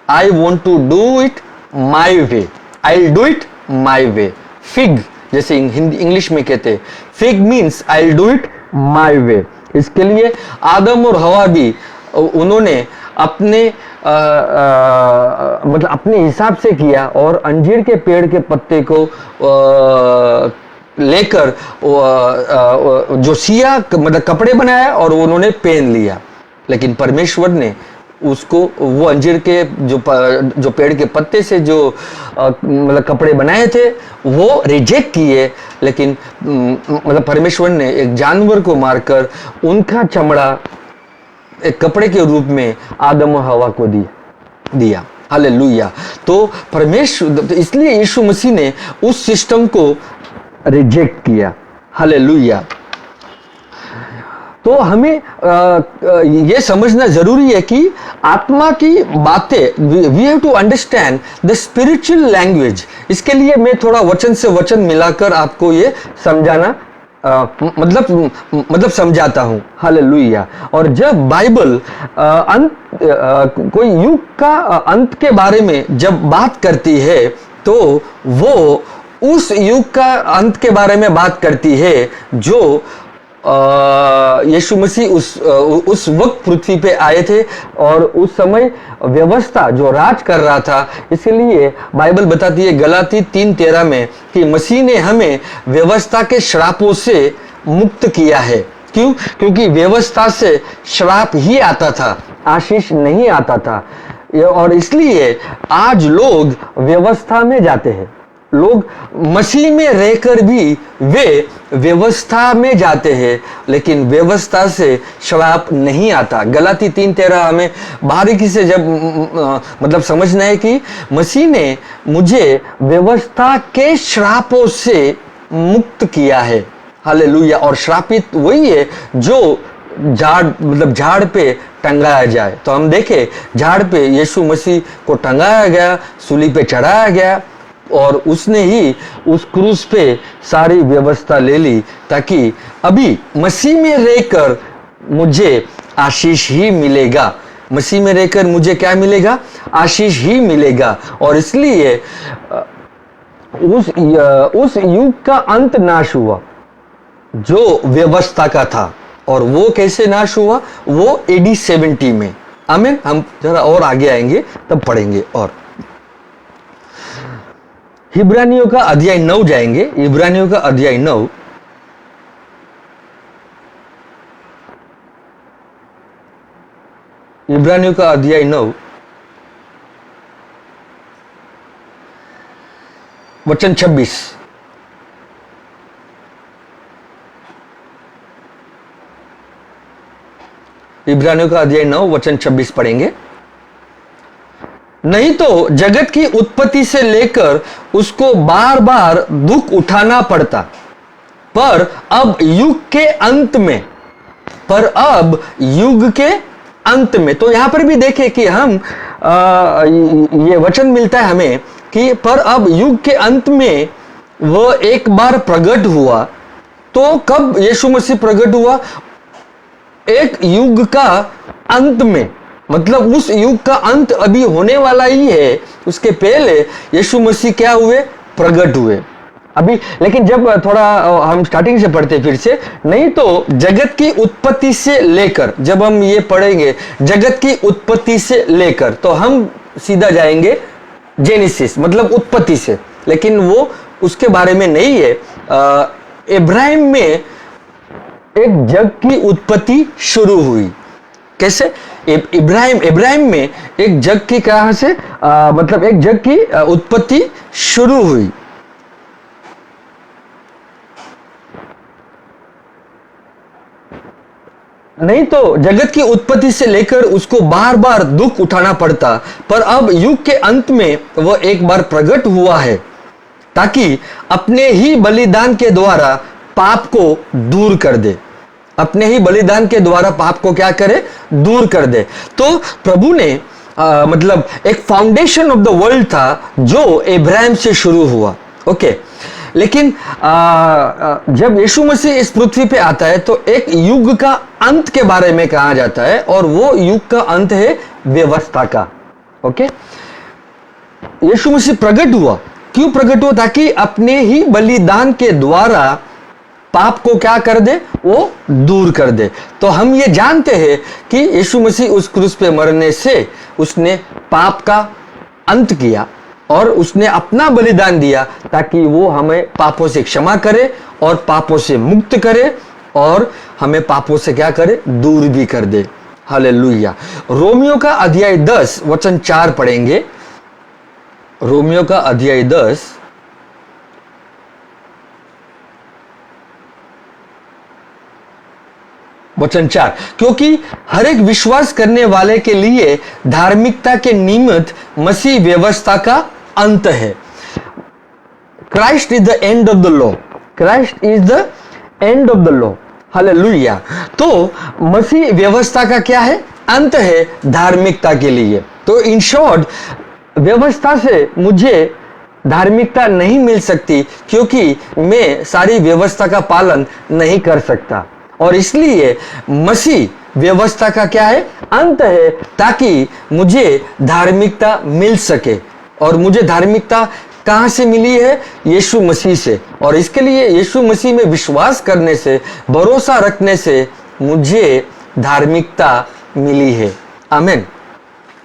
I want to do it my way, I will do it my way. फिग जैसे हिंदी इंग्लिश में कहते हैं, फिग means I will do it my way. इसके लिए आदम और हवा भी उन्होंने अपने मतलब अपने हिसाब से किया और अंजीर के पेड़ के पत्ते को लेकर जो सिया मतलब कपड़े बनाया और उन्होंने पहन लिया। लेकिन परमेश्वर ने उसको वो अंजीर के जो पेड़ के पत्ते से जो मतलब कपड़े बनाए थे वो रिजेक्ट किए। लेकिन मतलब परमेश्वर ने एक जानवर को मारकर उनका चमड़ा एक कपड़े के रूप में आदम और हवा को दिया। हालेलुया। तो परमेश्वर, इसलिए यीशु मसीह ने उस सिस्टम को रिजेक्ट किया। हालेलुया। तो हमें यह समझना जरूरी है कि आत्मा की बातें, we have to understand the spiritual language. इसके लिए मैं थोड़ा वचन से वचन मिलाकर आपको ये समझाना मतलब समझाता हूं। हालेलुया। और जब बाइबल कोई युग का अंत के बारे में जब बात करती है तो वो उस युग का अंत के बारे में बात करती है जो यीशु मसीह उस वक्त पृथ्वी पे आए थे और उस समय व्यवस्था जो राज कर रहा था। इसलिए बाइबल बताती है गलाती 3:13 में कि मसीह ने हमें व्यवस्था के श्रापों से मुक्त किया है। क्यों? क्योंकि व्यवस्था से श्राप ही आता था, आशीष नहीं आता था। और इसलिए आज लोग व्यवस्था में जाते हैं। लोग मसीह में रहकर भी वे व्यवस्था में जाते हैं, लेकिन व्यवस्था से श्राप नहीं आता। गलाती 3:13 हमें बारीकी से जब मतलब समझना है कि मसीह ने मुझे व्यवस्था के श्रापों से मुक्त किया है। हालेलुया। और श्रापित वही है जो झाड़ पे टंगाया जाए। तो हम देखें झाड़ पे यीशु मसीह को टंगाया गया, सूली पे चढ़ाया गया और उसने ही उस क्रूस पे सारी व्यवस्था ले ली, ताकि अभी मसीह में रहकर मुझे आशीष ही मिलेगा। मसीह में रहकर मुझे क्या मिलेगा? आशीष ही मिलेगा। और इसलिए उस युग का अंत नाश हुआ जो व्यवस्था का था। और वो कैसे नाश हुआ? वो AD 70 में। आमीन। हम जरा और आगे आएंगे तब पढ़ेंगे। और इब्रानियों का अध्याय 9 जाएंगे। इब्रानियों का अध्याय 9 इब्रानियों का अध्याय 9 वचन 26। इब्रानियों का अध्याय 9 वचन 26 पढ़ेंगे। नहीं तो जगत की उत्पत्ति से लेकर उसको बार बार दुख उठाना पड़ता, पर अब युग के अंत में तो यहां पर भी देखें कि हम ये वचन मिलता है हमें कि पर अब युग के अंत में वो एक बार प्रकट हुआ। तो कब यीशु मसीह प्रकट हुआ? एक युग का अंत में, मतलब उस युग का अंत अभी होने वाला ही है। उसके पहले यीशु मसीह क्या हुए? प्रकट हुए अभी। लेकिन जब थोड़ा हम स्टार्टिंग से पढ़ते फिर से, नहीं तो जगत की उत्पत्ति से लेकर, जब हम ये पढ़ेंगे जगत की उत्पत्ति से लेकर, तो हम सीधा जाएंगे जेनेसिस, मतलब उत्पत्ति से। लेकिन वो उसके बारे में नहीं है। इब्राहिम में एक जग की उत्पत्ति शुरू हुई। कैसे? इब्राहिम में एक जग की कहां से मतलब एक जग की उत्पत्ति शुरू हुई। नहीं तो जगत की उत्पत्ति से लेकर उसको बार बार दुख उठाना पड़ता, पर अब युग के अंत में वह एक बार प्रकट हुआ है, ताकि अपने ही बलिदान के द्वारा पाप को दूर कर दे, अपने ही बलिदान के द्वारा पाप को क्या करे, दूर कर दे। तो प्रभु ने मतलब एक फाउंडेशन ऑफ द वर्ल्ड था जो इब्राहिम से शुरू हुआ, ओके। लेकिन जब यीशु मसीह इस पृथ्वी पे आता है तो एक युग का अंत के बारे में कहा जाता है, और वो युग का अंत है व्यवस्था का, ओके। यीशु मसीह प्रकट हुआ, क्यों प्रकट हुआ? ताकि अपने ही बलिदान के द्वारा पाप को क्या कर दे, वो दूर कर दे। तो हम ये जानते हैं कि यीशु मसीह उस क्रूस पे मरने से उसने पाप का अंत किया और उसने अपना बलिदान दिया ताकि वो हमें पापों से क्षमा करे और पापों से मुक्त करे और हमें पापों से क्या करे, दूर भी कर दे। हालेलुया। रोमियो का अध्याय 10 वचन 4 पढ़ेंगे। रोमियो का अध्याय 10 वचन 4, क्योंकि हर एक विश्वास करने वाले के लिए धार्मिकता के निमित्त मसीह व्यवस्था का अंत है। Christ is the end of the law, Christ is the end of the law. Hallelujah. तो मसीह व्यवस्था का क्या है, अंत है धार्मिकता के लिए। तो इन शॉर्ट, व्यवस्था से मुझे धार्मिकता नहीं मिल सकती क्योंकि मैं सारी व्यवस्था का पालन नहीं कर सकता, और इसलिए मसीह व्यवस्था का क्या है, अंत है, ताकि मुझे धार्मिकता मिल सके। और मुझे धार्मिकता कहां से मिली है, यीशु मसीह से। और इसके लिए यीशु मसीह में विश्वास करने से, भरोसा रखने से मुझे धार्मिकता मिली है। आमीन।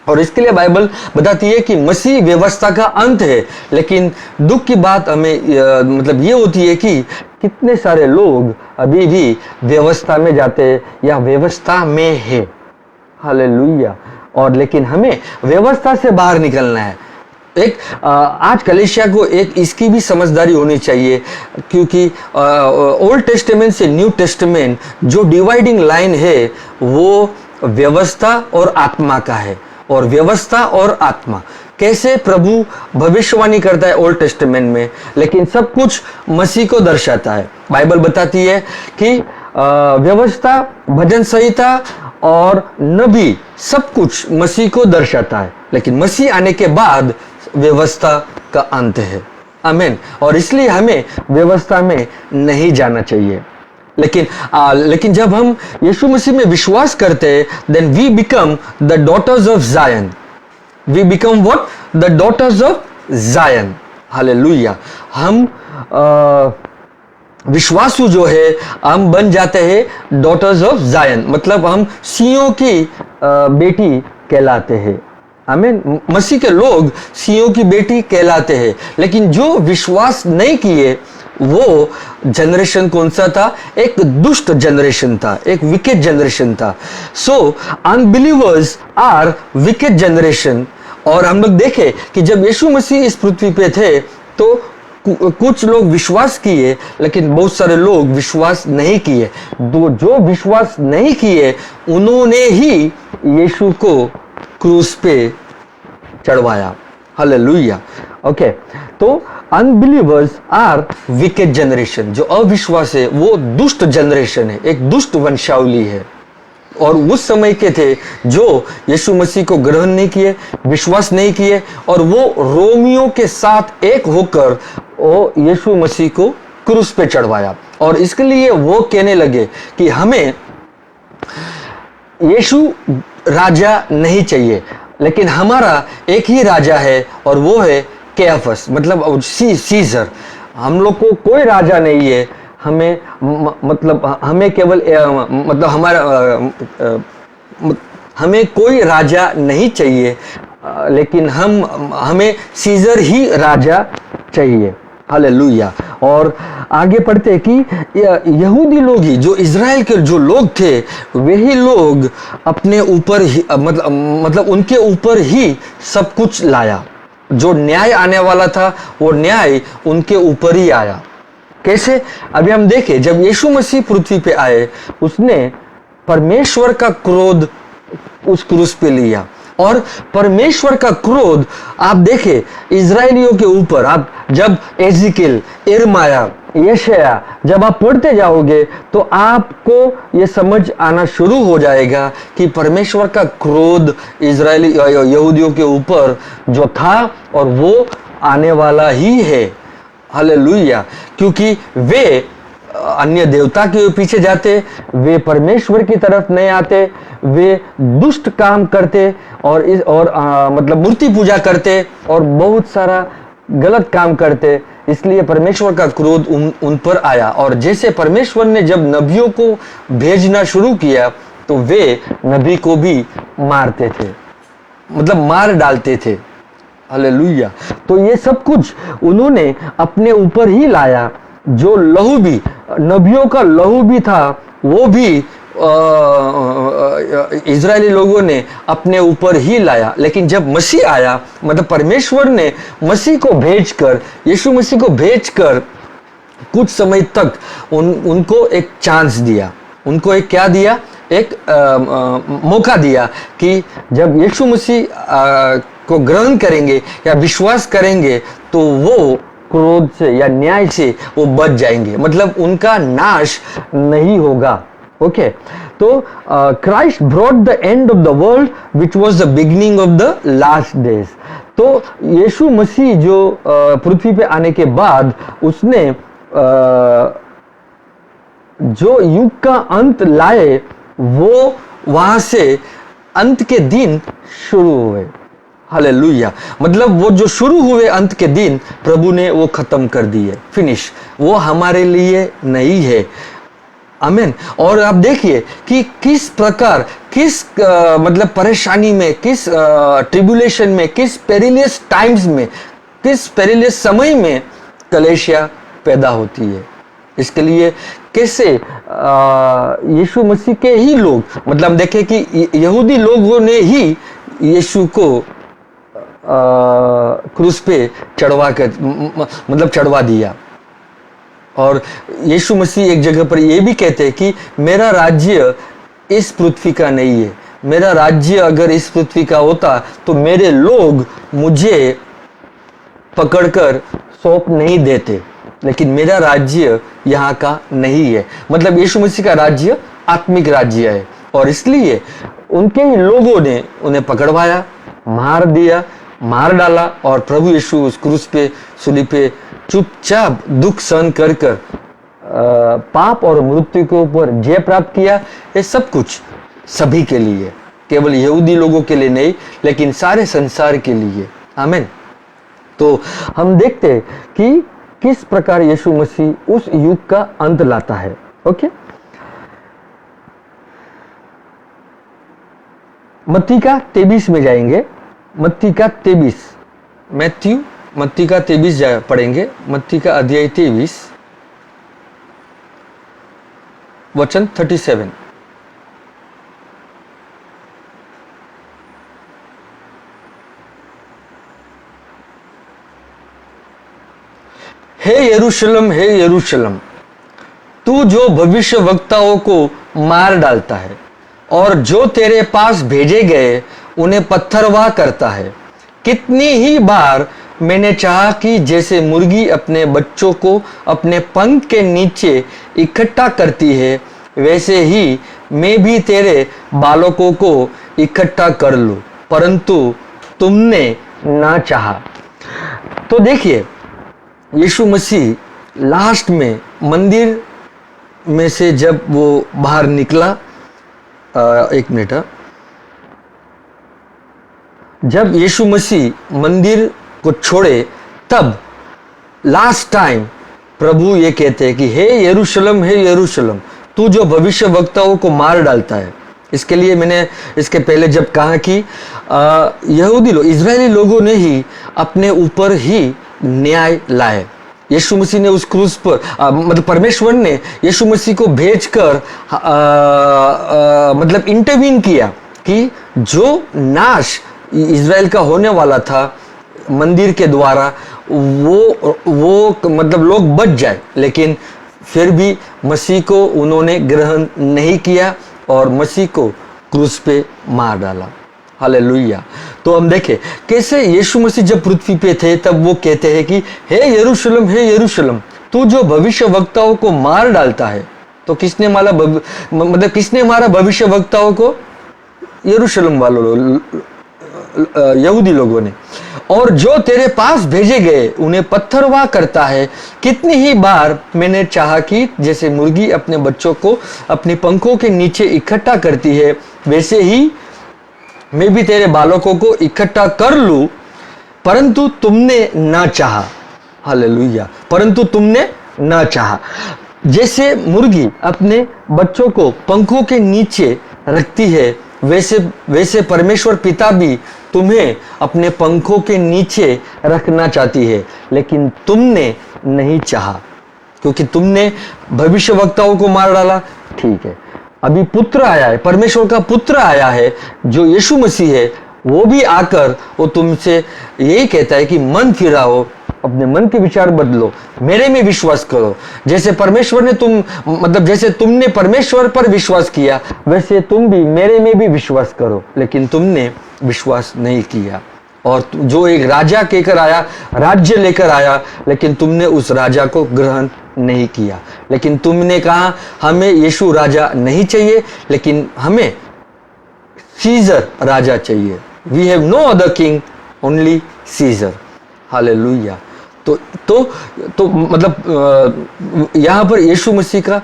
और इसके लिए बाइबल बताती है कि मसीह व्यवस्था का अंत है। लेकिन दुख की बात हमें मतलब ये होती है कि कितने सारे लोग अभी भी व्यवस्था में जाते या व्यवस्था में है। हालेलुया। और लेकिन हमें व्यवस्था से बाहर निकलना है। एक आज कलीसिया को एक इसकी भी समझदारी होनी चाहिए, क्योंकि ओल्ड टेस्टामेंट से न्यू टेस्टामेंट जो डिवाइडिंग लाइन है वो व्यवस्था और आत्मा का है। और व्यवस्था और आत्मा कैसे प्रभु भविष्यवाणी करता है ओल्ड टेस्टामेंट में, लेकिन सब कुछ मसीह को दर्शाता है। बाइबल बताती है कि व्यवस्था, भजन संहिता और नबी सब कुछ मसीह को दर्शाता है, लेकिन मसीह आने के बाद व्यवस्था का अंत है। आमीन। और इसलिए हमें व्यवस्था में नहीं जाना चाहिए। लेकिन जब हम यीशु मसीह में विश्वास करते हैं, then we become the daughters of Zion. We become what? The daughters of Zion. Hallelujah. हम विश्वासु जो है, हम बन जाते हैं डॉटर्स ऑफ जायन, मतलब हम सियों की बेटी कहलाते हैं। आमीन। मसीह के लोग सियों की बेटी कहलाते हैं। लेकिन जो विश्वास नहीं किए, वो जनरेशन कौन सा था? एक दुष्ट जनरेशन था, एक विकेड जनरेशन था। सो अनबिलीवर्स आर विकेड जनरेशन। और हम लोग देखे कि जब यीशु मसीह इस पृथ्वी पे थे तो कुछ लोग विश्वास किए, लेकिन बहुत सारे लोग विश्वास नहीं किए। जो विश्वास नहीं किए उन्होंने ही यीशु को क्रूस पे चढ़वाया। हालेलुया। ओके। तो अनबिलीवर्स आर विकेड जनरेशन। जो अविश्वास है वो दुष्ट जनरेशन है, एक दुष्ट वंशावली है। और उस समय के थे जो यीशु मसीह को ग्रहण नहीं किए, विश्वास नहीं किए, और वो रोमियो के साथ एक होकर वो यीशु मसीह को क्रूस पे चढ़वाया। और इसके लिए वो कहने लगे कि हमें यीशु राजा नहीं चाहिए, लेकिन हमारा एक ही राजा है और वो है कैफस, मतलब सीजर। हम लोग को कोई राजा नहीं है, हमें मतलब हमें केवल मतलब हमें कोई राजा नहीं चाहिए, लेकिन हमें सीजर ही राजा चाहिए। हालेलुया। और आगे पढ़ते हैं कि यहूदी लोग ही, जो इज़राइल के जो लोग थे, वही लोग अपने ऊपर ही मतलब उनके ऊपर ही सब कुछ लाया। जो न्याय आने वाला था वो न्याय उनके ऊपर ही आया। कैसे? अभी हम देखें, जब यीशु मसीह पृथ्वी पे आए, उसने परमेश्वर का क्रोध उस क्रूस पे लिया। और परमेश्वर का क्रोध आप देखें इजरायलियों के ऊपर, आप जब एजिकिल, इर्माया, यशाया जब आप पढ़ते जाओगे तो आपको ये समझ आना शुरू हो जाएगा कि परमेश्वर का क्रोध इजरायली यहूदियों के ऊपर जो था और वो आने वाला ही है। हालेलुया। क्योंकि वे अन्य देवता के पीछे जाते, वे परमेश्वर की तरफ नहीं आते, वे दुष्ट काम करते और मतलब मूर्ति पूजा करते और बहुत सारा गलत काम करते। इसलिए परमेश्वर का क्रोध उन पर आया। और जैसे परमेश्वर ने जब नबियों को भेजना शुरू किया तो वे नबी को भी मारते थे, मतलब मार डालते थे। हालेलुया। तो ये सब कुछ उन्होंने अपने ऊपर ही लाया। जो लहू भी, नबियों का लहू भी था, वो भी इजरायली लोगों ने अपने ऊपर ही लाया। लेकिन जब मसीह आया, मतलब परमेश्वर ने मसीह को भेजकर, यीशु मसीह को भेजकर कुछ समय तक उनको एक चांस दिया। उनको एक क्या दिया? एक मौका दिया कि जब यीशु मसीह को ग्रहण करेंगे या विश्वास करेंगे तो वो क्रोध से या न्याय से वो बच जाएंगे, मतलब उनका नाश नहीं होगा। ओके, तो Christ brought the end of the world which was the beginning of the last days. तो यीशु मसीह जो पृथ्वी पे आने के बाद उसने जो युग का अंत लाए, वो वहां से अंत के दिन शुरू हुए। हालेलुया। मतलब वो जो शुरू हुए अंत के दिन प्रभु ने वो खत्म कर दिए, फिनिश। वो हमारे लिए नहीं है। आमीन। और आप देखिए कि किस प्रकार, किस मतलब परेशानी में, किस ट्रिब्यूलेशन में, किस पेरिलियस टाइम्स में, किस पेरिलियस समय में कलेशिया पैदा होती है। इसके लिए कैसे यीशु मसीह के ही लोग, मतलब देखें कि यहूदी लोगों ने ही यीशु को क्रूस पे चढ़वा कर, मतलब चढ़वा दिया। और यीशु मसीह एक जगह पर ये भी कहते हैं कि मेरा राज्य इस पृथ्वी का नहीं है। मेरा राज्य अगर इस पृथ्वी का होता तो मेरे लोग मुझे पकड़कर सौंप नहीं देते, लेकिन मेरा राज्य यहाँ का नहीं है। मतलब यीशु मसीह का राज्य आत्मिक राज्य है और इसलिए उनके ही लोगों ने उन्हें पकड़वाया, मार दिया, मार डाला और प्रभु यीशु उस क्रूस पे, सूली पे चुपचाप दुख सहन कर कर पाप और मृत्यु के ऊपर जय प्राप्त किया। ये सब कुछ सभी के लिए, केवल यहूदी लोगों के लिए नहीं, लेकिन सारे संसार के लिए। आमीन। तो हम देखते हैं कि किस प्रकार यीशु मसीह उस युग का अंत लाता है। ओके, मत्ती का 23 में जाएंगे। मत्ती का 23, मत्ती का 23 पढ़ेंगे। मत्ती का अध्याय 23 वचन 37। हे यरूशलेम, हे यरूशलेम, तू जो भविष्य वक्ताओं को मार डालता है और जो तेरे पास भेजे गए उन्हें पत्थरवाह करता है, कितनी ही बार मैंने चाहा कि जैसे मुर्गी अपने बच्चों को अपने पंख के नीचे इकट्ठा करती है, वैसे ही मैं भी तेरे बालकों को इकट्ठा कर लूं, परंतु तुमने ना चाहा। तो देखिए, यीशु मसीह लास्ट में मंदिर में से जब वो बाहर निकला, एक मिनट, जब यीशु मसीह मंदिर को छोड़े तब लास्ट टाइम प्रभु ये कहते हैं कि हे यरूशलेम, हे यरूशलेम, तू जो भविष्य वक्ताओं को मार डालता है। इसके लिए मैंने इसके पहले जब कहा कि यहूदी लोग, इजरायली लोगों ने ही अपने ऊपर ही न्याय लाए। यीशु मसीह ने उस क्रूस पर मतलब परमेश्वर ने यीशु मसीह को भेजकर मतलब इंटरवीन किया कि जो नाश इजराइल का होने वाला था मंदिर के द्वारा, वो मतलब लोग बच जाए। लेकिन फिर भी मसीह को उन्होंने ग्रहण नहीं किया और मसीह को क्रूस पे मार डाला। हालेलुया। तो हम देखें कैसे यीशु मसीह जब पृथ्वी पे थे तब वो कहते हैं कि हे यरूशलेम, तू जो भविष्य वक्ताओं को मार डालता है। तो किसने मारा मतलब किसने मारा भविष्य वक्ताओं को? यरूशलेम वालों, यहूदी लोगों ने। और जो तेरे पास भेजे गए उन्हें पत्थरवाह करता है। कितनी ही बार मैंने चाहा कि जैसे मुर्गी अपने बच्चों को अपने पंखों के नीचे इकट्ठा करती है, वैसे ही मैं भी तेरे बालकों को इकट्ठा कर लूं, परंतु तुमने ना चाहा। हालेलुया। परंतु तुमने ना चाहा। जैसे मुर्गी अपने बच्चों को पंखों के नीचे रखती है, वैसे परमेश्वर पिता भी तुम्हें अपने पंखों के नीचे रखना चाहती है, लेकिन तुमने नहीं चाहा क्योंकि तुमने भविष्यवक्ताओं को मार डाला। ठीक है, अभी पुत्र आया है, परमेश्वर का पुत्र आया है जो यीशु मसीह है, वो भी आकर वो तुमसे यही कहता है कि मन फिराओ, अपने मन के विचार बदलो, मेरे में विश्वास करो। जैसे परमेश्वर ने जैसे तुमने परमेश्वर पर विश्वास किया, वैसे तुम भी मेरे में भी विश्वास करो। लेकिन तुमने विश्वास नहीं किया। और जो एक राजा कहकर आया, राज्य लेकर आया, लेकिन तुमने उस राजा को ग्रहण नहीं किया। लेकिन तुमने कहा हमें यीशु राजा नहीं चाहिए, लेकिन हमें सीजर राजा चाहिए। We have no other king, only Caesar. Hallelujah. तो मतलब यहाँ पर यीशु मसीह का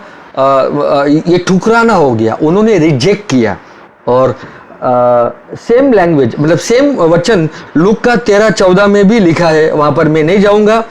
ये ठुकराना हो गया, उन्होंने रिजेक्ट किया। और सेम लैंग्वेज मतलब सेम वचन लूक का 13-14 में भी लिखा है, वहां पर मैं नहीं जाऊंगा,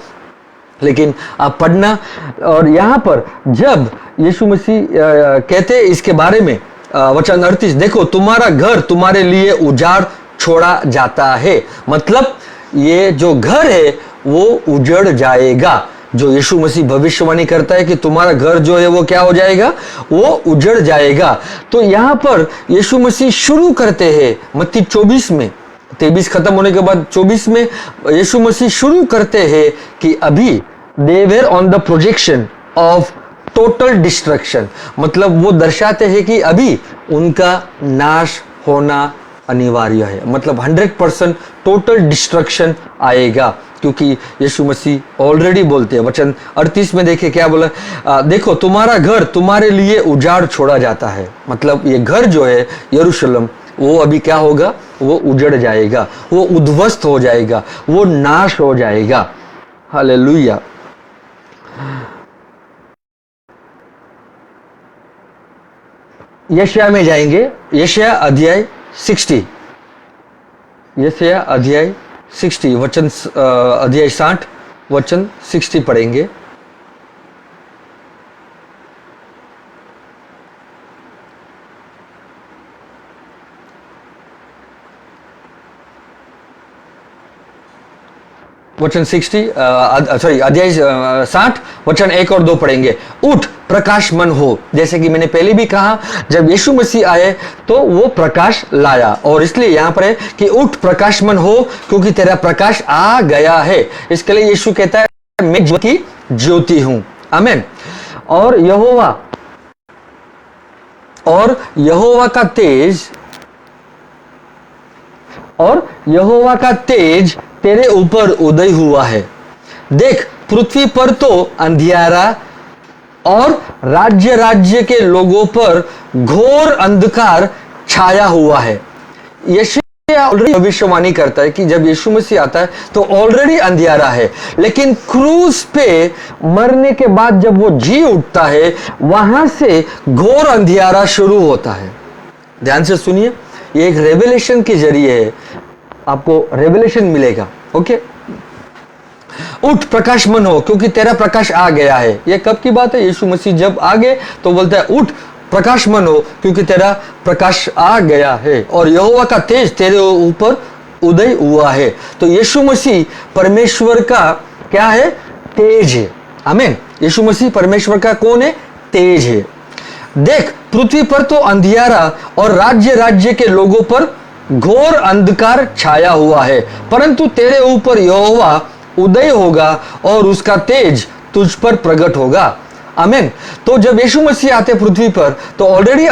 लेकिन आप पढ़ना। और यहाँ पर जब यीशु मसीह कहते इसके बारे में वचन 38, देखो तुम्हारा घर तुम्हारे लिए उजाड़ छोड़ा जाता है। मतलब ये जो घर है वो उजड़ जाएगा। जो यीशु मसीह भविष्यवाणी करता है कि तुम्हारा घर जो है वो क्या हो जाएगा, वो उजड़ जाएगा। तो यहाँ पर यीशु मसीह शुरू करते हैं मत्ती 24 में, 23 खत्म होने के बाद 24 में यीशु मसीह शुरू करते हैं कि अभी they were on the projection of total destruction. मतलब वो दर्शाते हैं कि अभी उनका नाश होना अनिवार्य है। मतलब 100% टोटल डिस्ट्रक्शन आएगा, क्योंकि यीशु मसीह ऑलरेडी बोलते हैं। वचन 38 में देखिए क्या बोला, देखो तुम्हारा घर तुम्हारे लिए उजाड़ छोड़ा जाता है। मतलब ये घर जो है यरूशलेम, वो अभी क्या होगा, वो उजड़ जाएगा, वो उद्ध्वस्त हो जाएगा, वो नाश हो जाएगा। हालेलुया। यशाया में जाएंगे, यशाया अध्याय 60, यशाया अध्याय 60 वचन अध्याय 60 वचन 60 पढ़ेंगे। वचन 60 अध्याय 60 वचन 1 और 2 पढ़ेंगे। उठ प्रकाश मन हो। जैसे कि मैंने पहले भी कहा, जब यीशु मसीह आए तो वो प्रकाश लाया, और इसलिए यहां पर है कि उठ प्रकाश मन हो क्योंकि तेरा प्रकाश आ गया है। इसके लिए यीशु कहता है मैं ज्योति ज्योति हूं। आमीन। और यहोवा का तेज तेरे ऊपर उदय हुआ है। देख पृथ्वी पर तो अंधियारा और राज्य राज्य के लोगों पर घोर अंधकार छाया हुआ है। यशायाह ऑलरेडी भविष्यवाणी करता है कि जब यीशु मसीह आता है तो ऑलरेडी अंधियारा है, लेकिन क्रूस पे मरने के बाद जब वो जी उठता है, वहां से घोर अंधियारा शुरू होता है। ध्यान से सुनिए, ये एक रेवलेशन के जरिए है, आपको रेवलेशन मिलेगा। ओके, उठ प्रकाश मन हो क्योंकि तेरा प्रकाश आ गया है। ये कब की बात है? यीशु मसीह जब आ गए तो बोलता है उठ प्रकाश मन हो क्योंकि तेरा प्रकाश आ गया है और यहोवा का तेज तेरे ऊपर उदय हुआ है। तो यीशु मसीह परमेश्वर का क्या है? तेज है। आमीन। यीशु मसीह परमेश्वर का कौन है? तेज है। देख पृथ्वी पर तो अंधियारा और राज्य राज्य के लोगों पर घोर अंधकार छाया हुआ है, परंतु तेरे ऊपर यहोवा उदय होगा और उसका तेज तुझ पर प्रकट होगा। आमीन। तो जब यीशु मसीह आते पृथ्वी पर तो ऑलरेडी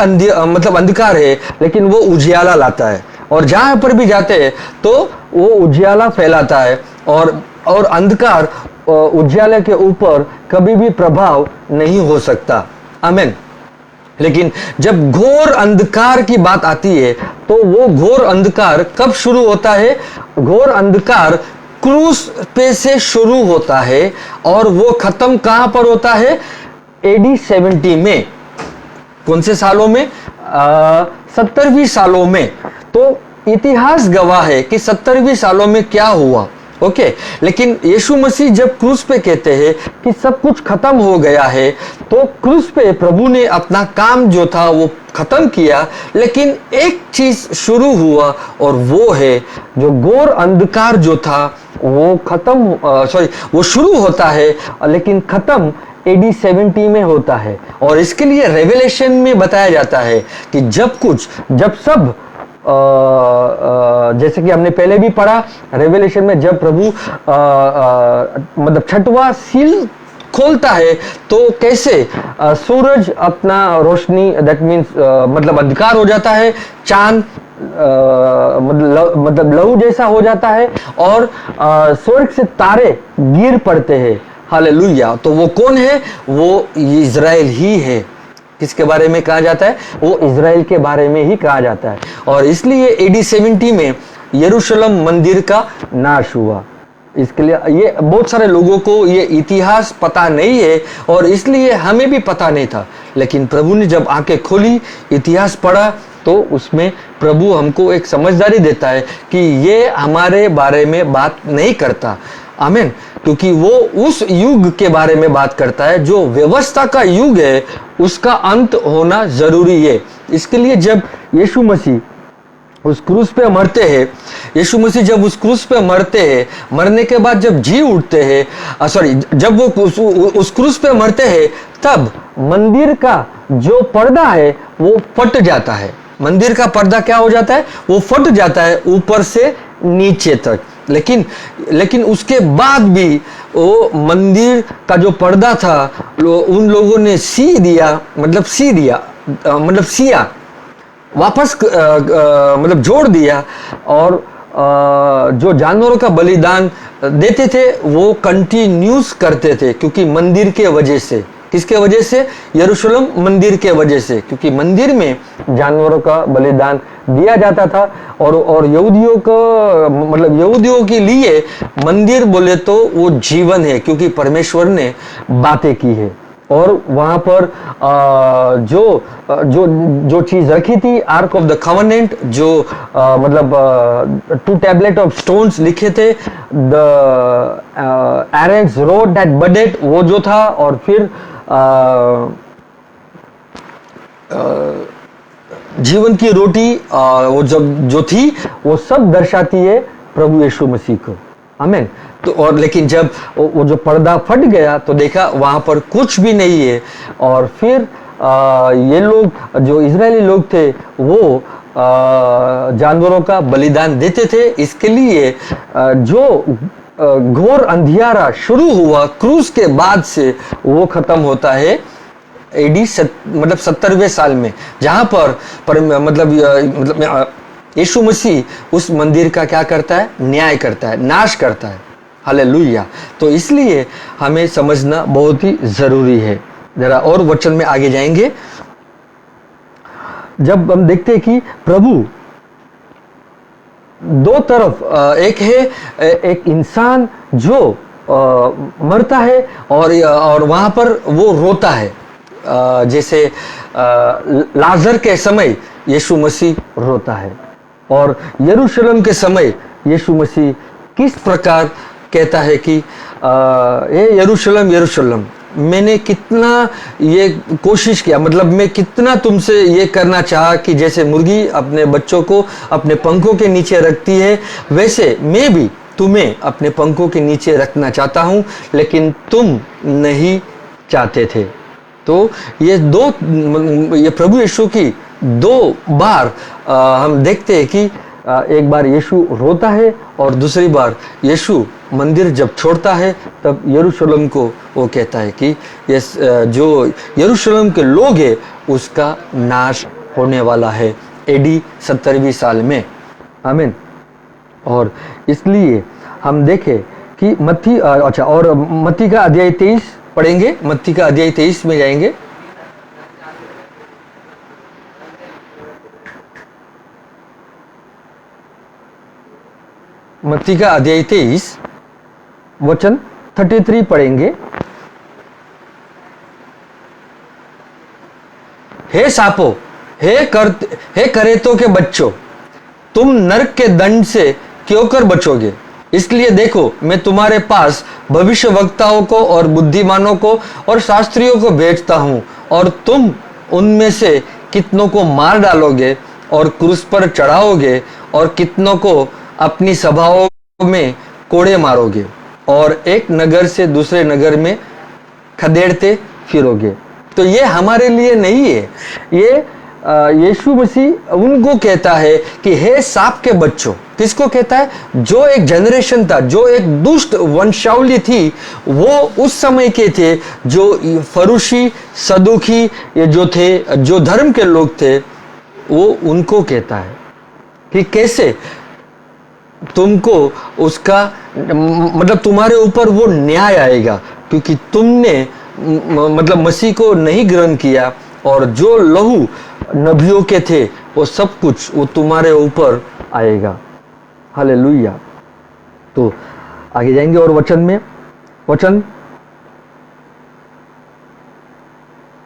मतलब अंधकार है, लेकिन वो उजियाला लाता है। और जहां पर भी जाते हैं तो वो उजियाला फैलाता है और अंधकार उजियाले के ऊपर कभी भी प्रभाव नहीं हो सकता। आमीन। लेकिन जब घोर अंधकार की बात आती है तो वो घोर अंधकार कब शुरू होता है? घोर अंधकार क्रूस पे से शुरू होता है और वो खत्म कहां पर होता है? AD 70 में। कौन से सालों में? 70वीं सालों में। तो इतिहास गवाह है कि 70वीं सालों में क्या हुआ। ओके, लेकिन यीशु मसीह जब क्रूस पे कहते हैं कि सब कुछ खत्म हो गया है, तो क्रूस पे प्रभु ने अपना काम जो था वो खत्म किया, लेकिन एक चीज शुरू हुआ और वो है जो घोर अंधकार जो था वो वो शुरू होता है लेकिन खत्म AD 70 में होता है। और इसके लिए रेवलेशन में बताया जाता है कि जब सब जैसे कि हमने पहले भी पढ़ा रेवलेशन में, जब प्रभु मतलब छठवां सील खोलता है तो कैसे सूरज अपना रोशनी, दैट मीन्स मतलब अंधकार हो जाता है, चांद मतलब लहू जैसा हो जाता है और स्वर्ग से तारे गिर पड़ते हैं। हालेलुया। तो वो कौन है? वो इज़राइल ही है। किसके बारे में कहा जाता है? वो इज़राइल के बारे में ही कहा जाता है। और इसलिए AD 70 में यरूशलेम मंदिर का नाश हुआ। इसके लिए ये बहुत सारे लोगों को ये इतिहास पता नहीं है और इसलिए हमें भी पता नहीं था, लेकिन प्रभु ने जब आंखें खोली, इतिहास पढ़ा, तो उसमें प्रभु हमको एक समझदारी देता है कि ये हमारे बारे में बात नहीं करता। आमीन। क्योंकि वो उस युग के बारे में बात करता है जो व्यवस्था का युग है, उसका अंत होना जरूरी है। इसके लिए जब यीशु मसीह उस क्रूस पे मरते हैं, यीशु मसीह जब उस क्रूस पे मरते हैं, मरने के बाद जब जी उठते हैं, जब वो उस क्रूस पे मरते हैं, तब मंदिर का जो पर्दा है वो फट जाता है। मंदिर का पर्दा क्या हो जाता है? वो फट जाता है ऊपर से नीचे तक। लेकिन उसके बाद भी वो मंदिर का जो पर्दा था उन लोगों ने सिया वापस मतलब जोड़ दिया और जो जानवरों का बलिदान देते थे वो कंटिन्यूस करते थे, क्योंकि मंदिर के वजह से। किसके वजह से? यरूशलेम मंदिर के वजह से, क्योंकि मंदिर में जानवरों का बलिदान दिया जाता था और यहूदियों को मतलब यहूदियों के लिए मंदिर बोले तो वो जीवन है, क्योंकि परमेश्वर ने बातें की है। और वहां पर जो चीज रखी थी, आर्क ऑफ द कवनेंट, जो मतलब 2 टैबलेट ऑफ स्टोन्स लिखे थे, the arenes road that budded, वो जो था, और फिर जीवन की रोटी वो जो थी, वो सब दर्शाती है प्रभु यीशु मसीह को। आमीन। तो और लेकिन जब वो जो पर्दा फट गया तो देखा वहां पर कुछ भी नहीं है। और फिर ये लोग जो इजरायली लोग थे वो जानवरों का बलिदान देते थे। इसके लिए जो घोर अंधियारा शुरू हुआ क्रूस के बाद से, वो खत्म होता है AD मतलब 70वें साल में, जहां पर मतलब यीशु मसीह उस मंदिर का क्या करता है? न्याय करता है, नाश करता है। हालेलुया। तो इसलिए हमें समझना बहुत ही जरूरी है। जरा और वचन में आगे जाएंगे, जब हम देखते हैं कि प्रभु दो तरफ, एक है एक इंसान जो मरता है और वहां पर वो रोता है, जैसे लाजर के समय यीशु मसीह रोता है, और यरूशलेम के समय यीशु मसीह किस प्रकार कहता है कि ये यरूशलेम यरूशलेम, मैंने कितना ये कोशिश किया, मतलब मैं कितना तुमसे ये करना चाहा कि जैसे मुर्गी अपने बच्चों को अपने पंखों के नीचे रखती है, वैसे मैं भी तुम्हें अपने पंखों के नीचे रखना चाहता हूं, लेकिन तुम नहीं चाहते थे। तो ये प्रभु यीशु की 2 बार हम देखते हैं कि एक बार यीशु रोता है और दूसरी बार यीशु मंदिर जब छोड़ता है तब यरूशलेम को वो कहता है कि जो यरूशलेम के लोग हैं उसका नाश होने वाला है AD 70वीं साल में। आमीन। और इसलिए हम देखें कि मत्ती और मत्ती का अध्याय 23 पढ़ेंगे, मत्ती का अध्याय 23 में जाएंगे। मत्ती का अध्याय 23 वचन 33 पढ़ेंगे। हे सापो, हे करेतों के बच्चों, तुम नरक के दंड से क्यों कर बचोगे? इसलिए देखो, मैं तुम्हारे पास भविष्य वक्ताओं को और बुद्धिमानों को और शास्त्रियों को भेजता हूं, और तुम उनमें से कितनों को मार डालोगे और क्रूस पर चढ़ाओगे, और कितनों को अपनी सभाओं में कोड़े मारोगे, और एक नगर से दूसरे नगर में खदेड़ते फिरोगे। तो ये हमारे लिए नहीं है, ये यीशु मसीह उनको कहता है कि हे सांप के बच्चों। किसको कहता है? जो एक जनरेशन था, जो एक दुष्ट वंशावली थी, वो उस समय के थे, जो फरूशी सदुकी ये जो थे, जो धर्म के लोग थे, वो उनको कहता है कि कैसे तुमको उसका मतलब तुम्हारे ऊपर वो न्याय आएगा, क्योंकि तुमने मतलब मसीह को नहीं ग्रहण किया, और जो लहू नबियों के थे वो सब कुछ वो तुम्हारे ऊपर आएगा। हालेलुया। तो आगे जाएंगे और वचन में, वचन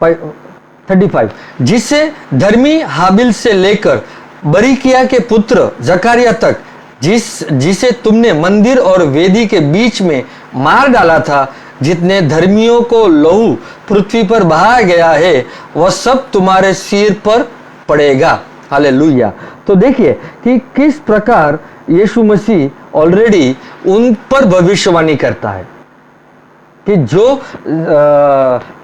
35, जिसे धर्मी हाबिल से लेकर बरीकिया के पुत्र जकारिया तक, जिसे तुमने मंदिर और वेदी के बीच में मार डाला था, जितने धर्मियों को लहू पृथ्वी पर बहाया गया है, वह सब तुम्हारे सिर पर पड़ेगा। हालेलुया। तो देखिए कि किस प्रकार यीशु मसीह ऑलरेडी उन पर भविष्यवाणी करता है कि जो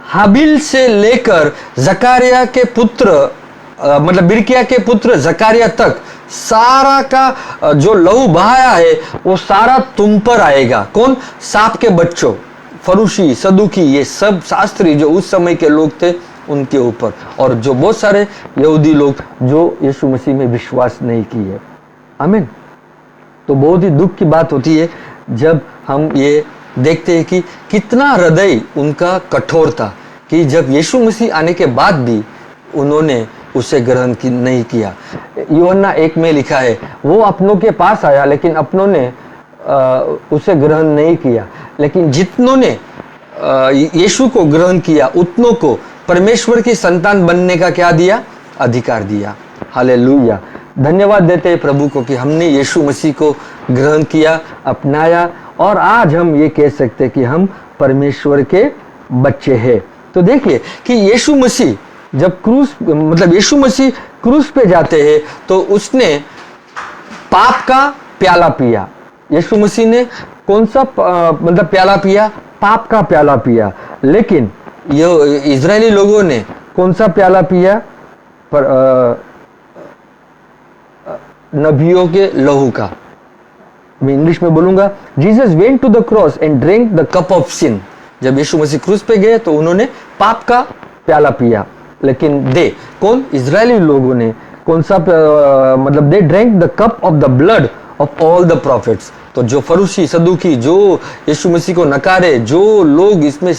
हाबिल से लेकर जकारिया के पुत्र मतलब बिरकिया के पुत्र जकारिया तक सारा का जो लहू बहाया है, वो सारा तुम पर आएगा। कौन? सांप के बच्चों, फरूशी सदुकी, ये सब शास्त्री जो उस समय के लोग थे, उनके ऊपर, और जो बहुत सारे यहूदी लोग जो यीशु मसीह में विश्वास नहीं किए। आमीन। तो बहुत ही दुख की बात होती है जब हम ये देखते हैं कि कितना हृदय उनका कठोर था, कि जब यीशु मसीह आने के बाद भी उन्होंने उसे ग्रहण नहीं किया। यूहन्ना 1 में लिखा है, वो अपनों के पास आया लेकिन अपनों ने उसे ग्रहण नहीं किया, लेकिन जितनों ने यीशु को ग्रहण किया, उतनों को परमेश्वर की संतान बनने का क्या दिया? अधिकार दिया। हालेलुया। धन्यवाद देते हैं प्रभु को कि हमने यीशु मसीह को ग्रहण किया, अपनाया, और आज हम ये कह सकते हैं कि हम परमेश्वर के बच्चे हैं। तो देखिए कि यीशु मसीह जब क्रूस मतलब यीशु मसीह क्रूस पे जाते हैं, तो उसने पाप का प्याला पिया। यीशु मसीह ने कौन सा मतलब प्याला पिया? पाप का प्याला पिया। लेकिन ये इजरायली लोगों ने कौन सा प्याला पिया? पर नबियों के लहू का। मैं इंग्लिश में बोलूंगा, Jesus went to the cross and drink the cup of sin. जब यीशु मसीह क्रूस पे गए तो उन्होंने पाप का प्याला पिया। लेकिन दे कौन? इजरायली लोगों ने कौन सा मतलब they drink the cup of the blood of all the profits. तो जो फरूसी सदुकी, जो यीशु मसीह को नकारे, जो लोग इसमें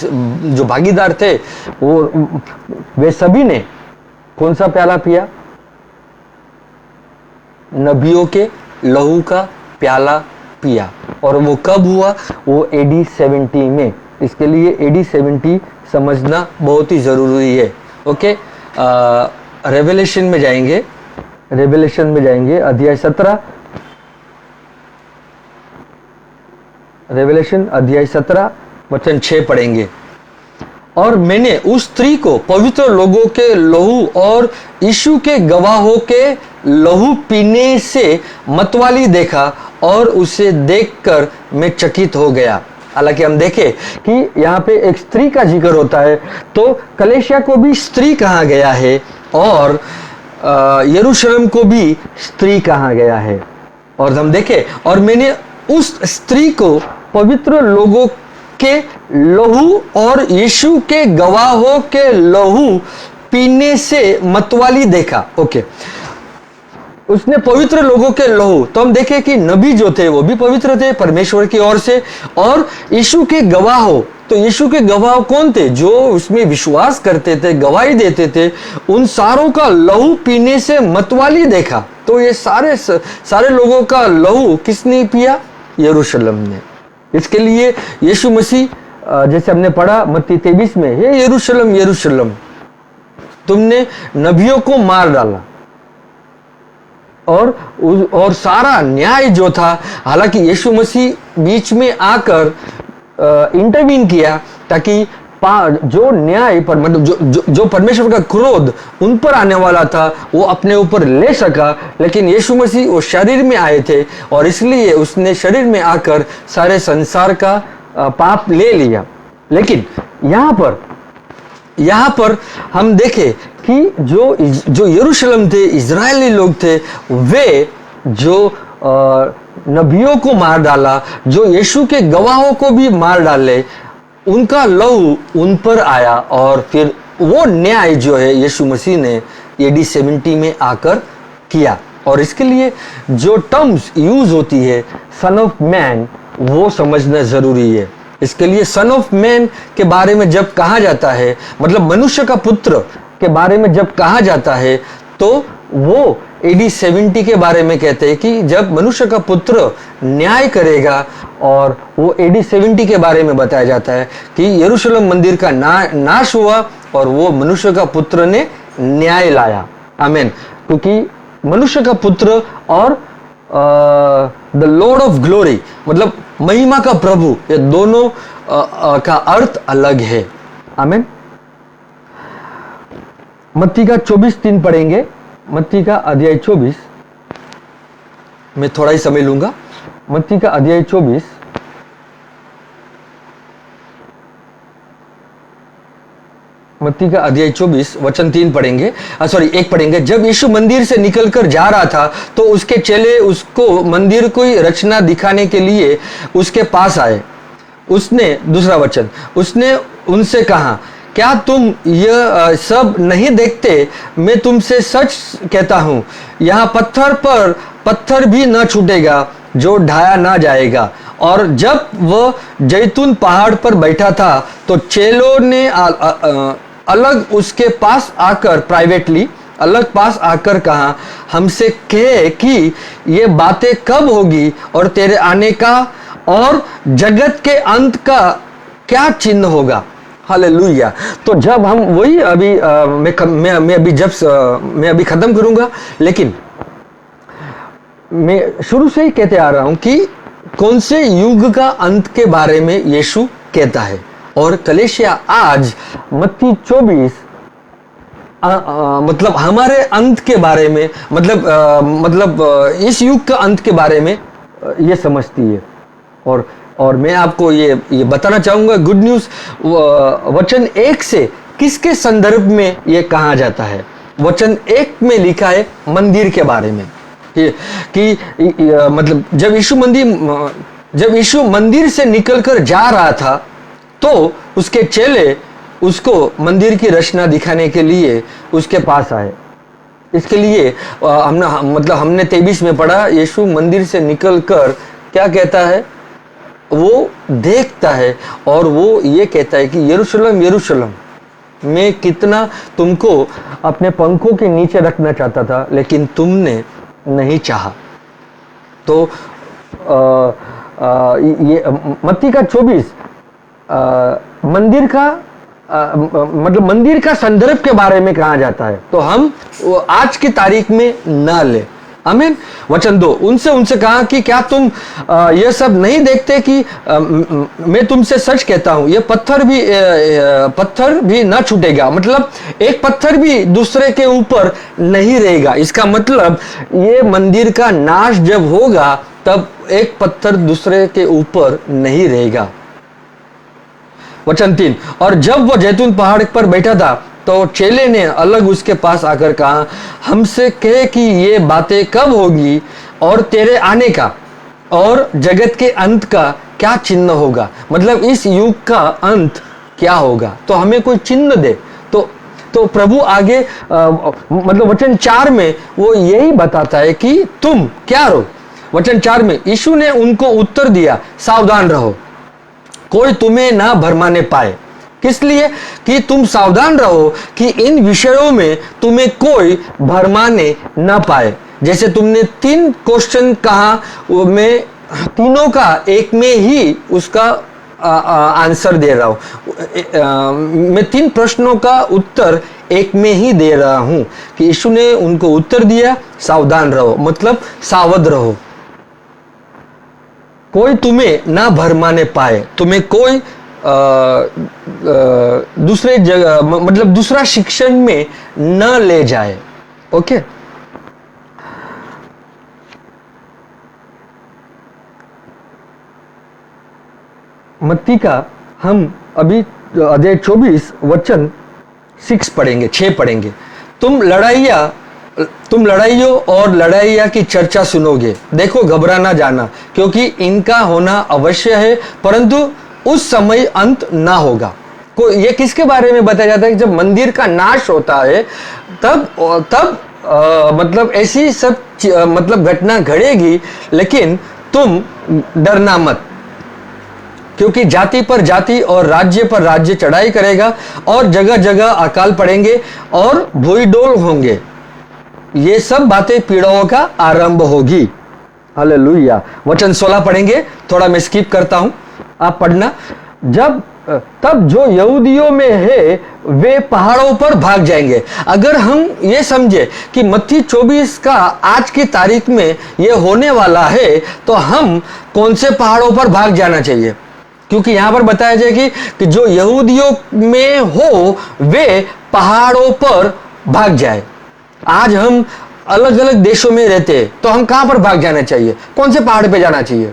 जो भागीदार थे, वो वे सभी ने कौन सा प्याला पिया? नबियों के लहू का प्याला पिया। और वो कब हुआ? वो AD 70 में। इसके लिए AD 70 समझना बहुत ही जरूरी है। ओके, रेवलेशन में जाएंगे, रेवलेशन में जाएंगे अध्याय 17, रेवलेशन अध्याय 17 वचन 6 पढ़ेंगे। और मैंने उस स्त्री को पवित्र लोगों के लहू और यीशु के गवाहों के लहू पीने से मतवाली देखा, और उसे देखकर मैं चकित हो गया। हालांकि हम देखें कि यहाँ पे एक स्त्री का जिक्र होता है, तो कलेशिया को भी स्त्री कहा गया है, और यरूशलेम को भी स्त्री कहा गया है। और हम देखें, और मैंने उस स्त्री को पवित्र लोगों के लहू और यीशु के गवाहों के लहू पीने से मतवाली देखा। ओके, उसने पवित्र लोगों के लहू, तो हम देखें कि नबी जो थे वो भी पवित्र थे परमेश्वर की ओर से, और यीशु के गवाह हो, तो यीशु के गवाह कौन थे? जो उसमें विश्वास करते थे, गवाही देते थे, उन सारों का लहू पीने से मतवाली देखा। तो ये सारे लोगों का लहू किसने पिया? यरूशलेम ने। इसके लिए यीशु मसीह, जैसे हमने पढ़ा मत्ती 23 में, हे यरूशलेम यरूशलेम, तुमने नबियों को मार डाला, और सारा न्याय जो था, हालांकि यीशु मसीह बीच में आकर इंटरवीन किया ताकि जो न्याय पर, मतलब जो परमेश्वर का क्रोध उन पर आने वाला था वो अपने ऊपर ले सका, लेकिन यीशु मसीह वो शरीर में आए थे और इसलिए उसने शरीर में आकर सारे संसार का पाप ले लिया। लेकिन यहाँ पर हम देखें कि जो यरूशलेम थे, इजरायली लोग थे, वे जो नबियों को मार डाला, जो यीशु के गवाहों को भी मार डाले, उनका लहू उन पर आया, और फिर वो न्याय जो है यीशु मसीह ने AD 70 में आकर किया। और इसके लिए जो टर्म्स यूज होती है सन ऑफ मैन, वो समझना जरूरी है। इसके लिए सन ऑफ मैन के बारे में जब कहा जाता है, मतलब मनुष्य का पुत्र के बारे में जब कहा जाता है, तो वो AD 70 के बारे में कहते हैं कि जब मनुष्य का पुत्र न्याय करेगा, और वो AD 70 के बारे में बताया जाता है कि यरूशलेम मंदिर का नाश हुआ और वो मनुष्य का पुत्र ने न्याय लाया। आमीन। क्योंकि मनुष्य का पुत्र और द लॉर्ड ऑफ ग्लोरी, मतलब महिमा का प्रभु, ये दोनों का अर्थ अलग है। आमीन। मत्ती का 24:3 पढ़ेंगे। मत्ती का अध्याय 24, मैं थोड़ा ही समय लूंगा। मत्ती का अध्याय 24, मत्ती का अध्याय 24 वचन 3 पढ़ेंगे, 1 पढ़ेंगे। जब यीशु मंदिर से निकलकर जा रहा था तो उसके चेले उसको मंदिर की रचना दिखाने के लिए उसके पास आए। उसने, दूसरा वचन, उसने उनसे कहा, क्या तुम यह सब नहीं देखते? मैं तुमसे सच कहता हूं, यहाँ पत्थर पर पत्थर भी न छूटेगा जो ढाया ना जाएगा। और जब वह जैतून पहाड़ पर बैठा था तो चेलों ने अलग उसके पास आकर, प्राइवेटली अलग पास आकर कहा, हमसे कहे कि ये बातें कब होगी और तेरे आने का और जगत के अंत का क्या चिन्ह होगा। हालेलुया। तो जब हम वही अभी मैं अभी खत्म करूंगा, लेकिन मैं शुरू से ही कहते आ रहा हूं कि कौन से युग का अंत के बारे में यीशु कहता है। और कलीसिया आज मत्ती 24 मतलब हमारे अंत के बारे में, मतलब इस युग का अंत के बारे में ये समझती है। और मैं आपको ये बताना चाहूंगा, गुड न्यूज, वचन 1 से किसके संदर्भ में ये कहा जाता है। वचन 1 में लिखा है मंदिर के बारे में कि मतलब जब यीशु मंदिर से निकलकर जा रहा था तो उसके चेले उसको मंदिर की रचना दिखाने के लिए उसके पास आए। इसके लिए हमने 23 में पढ़ा, यीशु मंदिर से निकलकर क्या कहता है? वो देखता है और वो ये कहता है कि यरूशलेम यरूशलेम, मैं कितना तुमको अपने पंखों के नीचे रखना चाहता था, लेकिन तुमने नहीं चाहा। तो ये मत्ती का 24 मंदिर का मतलब मंदिर का संदर्भ के बारे में कहा जाता है, तो हम आज की तारीख में ना ले। आमीन। वचन 2, उनसे कहा कि क्या तुम ये सब नहीं देखते कि मैं तुमसे सच कहता हूं, ये पत्थर भी ना छूटेगा। मतलब एक पत्थर भी दूसरे के ऊपर नहीं रहेगा। इसका मतलब ये मंदिर का नाश जब होगा तब एक पत्थर दूसरे के ऊपर नहीं रहेगा। वचन 3, और जब वह जैतून पहाड़ पर बैठा था तो चेले ने अलग उसके पास आकर कहा, हमसे कहे कि ये बातें कब होगी और तेरे आने का और जगत के अंत का क्या चिन्ह होगा। मतलब इस युग का अंत क्या होगा, तो हमें कोई चिन्ह दे। तो तो प्रभु आगे मतलब वचन 4 में वो यही बताता है कि तुम क्या रहो। वचन 4 में यीशु ने उनको उत्तर दिया, सावधान रहो, कोई तुम्हें ना भरमाने पाए। किस लिए? कि तुम सावधान रहो कि इन विषयों में तुम्हें कोई भरमाने ना पाए। जैसे तुमने 3 क्वेश्चन कहा, मैं तीनों का एक में ही उसका आंसर दे रहा हूं। मैं 3 प्रश्नों का उत्तर एक में ही दे रहा हूं कि यीशु ने उनको उत्तर दिया, सावधान रहो, मतलब सावध रहो, कोई तुम्हें ना भरमाने पाए, तुम्हें कोई दूसरे जगह मतलब दूसरा शिक्षण में न ले जाए। ओके, मत्ती का हम अभी अध्याय 24 वचन 6 पढ़ेंगे, 6 पढ़ेंगे। तुम लड़ाइयों और लड़ाइया की चर्चा सुनोगे, देखो घबरा ना जाना, क्योंकि इनका होना अवश्य है, परंतु उस समय अंत ना होगा। ये किसके बारे में बताया जाता है? जब मंदिर का नाश होता है तब मतलब ऐसी सब मतलब घटना घड़ेगी, लेकिन तुम डरना मत, क्योंकि जाति पर जाति और राज्य पर राज्य चढ़ाई करेगा और जगह जगह अकाल पड़ेंगे और भूईडोल होंगे। ये सब बातें पीड़ाओं का आरंभ होगी। हालेलुया। वचन 16 पढ़ेंगे, थोड़ा मैं स्किप करता हूं, आप पढ़ना। तब जो यहूदियों में है वे पहाड़ों पर भाग जाएंगे। अगर हम ये समझे कि मत्ती 24 का आज की तारीख में ये होने वाला है, तो हम कौन से पहाड़ों पर भाग जाना चाहिए? क्योंकि यहां पर बताया जाए कि जो यहूदियों में हो वे पहाड़ों पर भाग जाए। आज हम अलग अलग देशों में रहते हैं, तो हम कहां पर भाग जाना चाहिए? कौन से पहाड़ पे जाना चाहिए?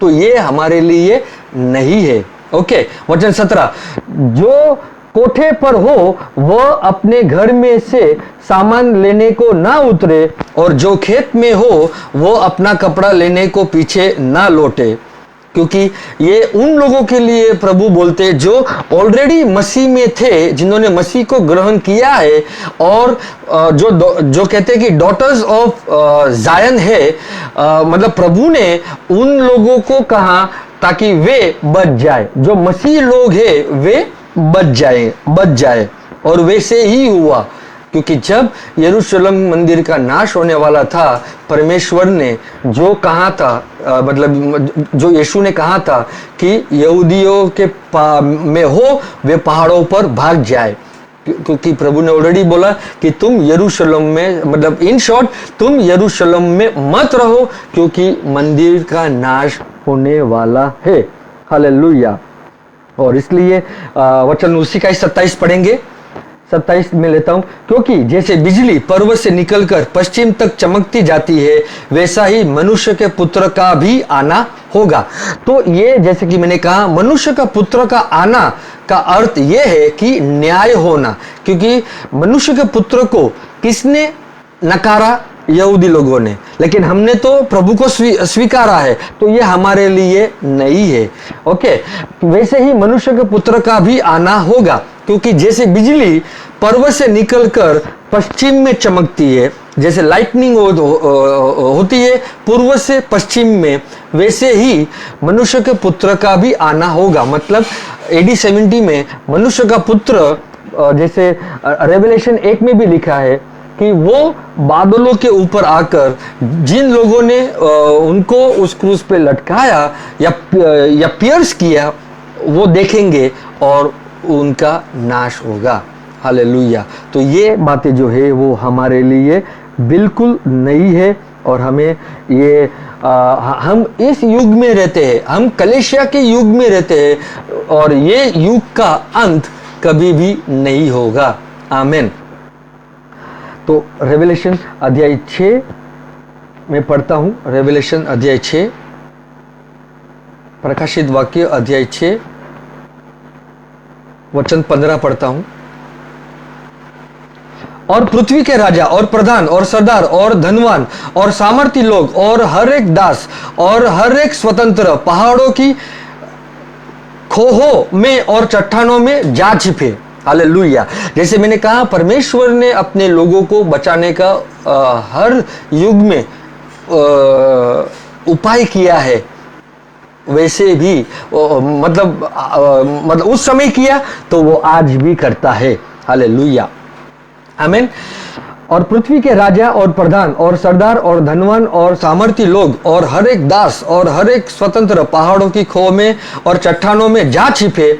तो ये हमारे लिए नहीं है। ओके, वचन 17, जो कोठे पर हो वह अपने घर में से सामान लेने को ना उतरे, और जो खेत में हो वो अपना कपड़ा लेने को पीछे ना लौटे। क्योंकि ये उन लोगों के लिए प्रभु बोलते जो ऑलरेडी मसीह में थे, जिन्होंने मसीह को ग्रहण किया है, और जो कहते हैं कि डॉटर्स ऑफ जायन है, मतलब प्रभु ने उन लोगों को कहा ताकि वे बच जाए। जो मसीह लोग हैं वे बच जाए, और वैसे ही हुआ। क्योंकि जब यरूशलेम मंदिर का नाश होने वाला था, परमेश्वर ने जो कहा था, मतलब जो यीशु ने कहा था कि यहूदियों के में हो वे पहाड़ों पर भाग जाए, क्योंकि प्रभु ने ऑलरेडी बोला कि तुम यरूशलेम में, मतलब इन शॉर्ट, तुम यरूशलेम में मत रहो, क्योंकि मंदिर का नाश होने वाला है। हालेलुया। और इसलिए वचन उसी का 27 पढ़ेंगे, 27 में लेता हूं। क्योंकि जैसे बिजली पर्वत से निकलकर पश्चिम तक चमकती जाती है, वैसा ही मनुष्य के पुत्र का भी आना होगा। तो ये जैसे कि मैंने कहा, मनुष्य का पुत्र का आना का अर्थ यह है कि न्याय होना। क्योंकि मनुष्य के पुत्र को किसने नकारा? यहूदी लोगों ने, लेकिन हमने तो प्रभु को स्वीकारा है, तो ये हमारे लिए नहीं है। ओके, वैसे ही मनुष्य के पुत्र का भी आना होगा। क्योंकि जैसे बिजली पर्वत से निकलकर पश्चिम में चमकती है, जैसे लाइटनिंग होती है पूर्व से पश्चिम में, वैसे ही मनुष्य के पुत्र का भी आना होगा। मतलब AD 70 में मनुष्य का पुत्र, जैसे रेवलेशन 1 में भी लिखा है कि वो बादलों के ऊपर आकर जिन लोगों ने उनको उस क्रूस पे लटकाया या पियर्स किया, वो देखेंगे और उनका नाश होगा। हालेलुया। तो ये बातें जो है वो हमारे लिए बिल्कुल नई है, और हमें ये हम इस युग में रहते हैं, हम कलेशिया के युग में रहते हैं, और ये युग का अंत कभी भी नहीं होगा। आमीन। तो रेवलेशन अध्याय 6 में पढ़ता हूं। रेवलेशन अध्याय 6, प्रकाशित वाक्य अध्याय 6 वचन 15 पढ़ता हूं। और पृथ्वी के राजा और प्रधान और सरदार और धनवान और सामर्थी लोग और हर एक दास और हर एक स्वतंत्र पहाड़ों की खोहों में और चट्टानों में जा छिपे। हालेलुया। जैसे मैंने कहा, परमेश्वर ने अपने लोगों को बचाने का हर युग में उपाय किया है, वैसे भी मतलब उस समय किया तो वो आज भी करता है। हालेलुया, आमीन। और पृथ्वी के राजा और प्रधान और सरदार और धनवान और सामर्थी लोग और हर एक दास और हर एक स्वतंत्र पहाड़ों की खो में और चट्टानों में जा छिपे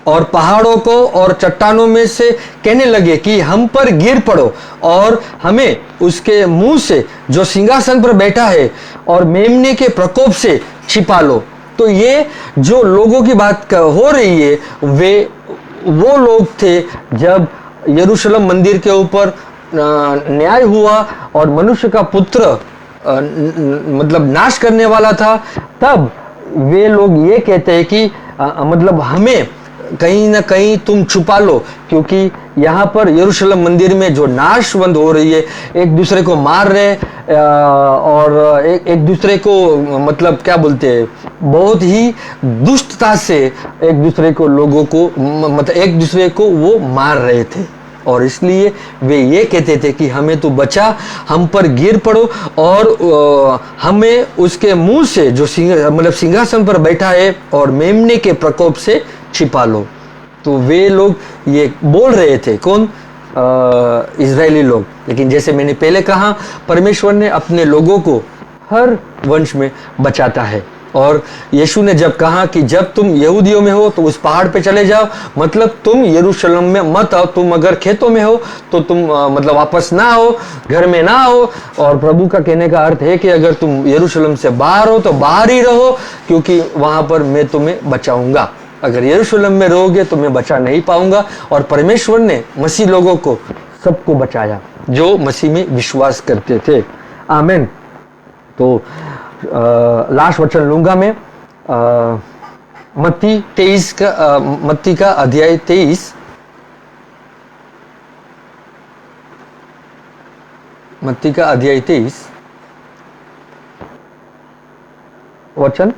और पहाड़ों को और चट्टानों में से कहने लगे कि हम पर गिर पड़ो और हमें उसके मुंह से जो सिंहासन पर बैठा है और मेमने के प्रकोप से छिपा लो। तो ये जो लोगों की बात हो रही है, वो लोग थे जब यरूशलेम मंदिर के ऊपर न्याय हुआ और मनुष्य का पुत्र मतलब नाश करने वाला था। तब वे लोग ये कहते हैं कि मतलब हमें कहीं ना कहीं तुम छुपा लो, क्योंकि यहाँ पर यरूशलेम मंदिर में जो नाशबंद हो रही है, एक दूसरे को मार रहे और एक दूसरे को मतलब क्या बोलते हैं, बहुत ही दुष्टता से एक दूसरे को लोगों को मतलब एक दूसरे को वो मार रहे थे। और इसलिए वे ये कहते थे कि हमें तो बचा, हम पर गिर पड़ो और हमें उसके मुंह से जो मतलब सिंहासन पर बैठा है और मेमने के प्रकोप से छिपा लो। तो वे लोग ये बोल रहे थे, कौन? इजरायली लोग। लेकिन जैसे मैंने पहले कहा, परमेश्वर ने अपने लोगों को हर वंश में बचाता है। और यीशु ने जब कहा कि जब तुम यहूदियों में हो तो उस पहाड़ पे चले जाओ, मतलब तुम यरूशलेम में मत आओ। तुम अगर खेतों में हो तो तुम मतलब वापस ना आओ, घर में ना आओ। और प्रभु का कहने का अर्थ है कि अगर तुम यरूशलेम से बाहर हो तो बाहर ही रहो, क्योंकि वहां पर मैं तुम्हें बचाऊंगा। अगर यरूशलेम में रहोगे तो मैं बचा नहीं पाऊंगा। और परमेश्वर ने मसीह लोगों को सबको बचाया जो मसीह में विश्वास करते थे। आमीन। तो लास्ट वचन लूंगा मैं, मत्ती का अध्याय 23, मत्ती का अध्याय 23 वचन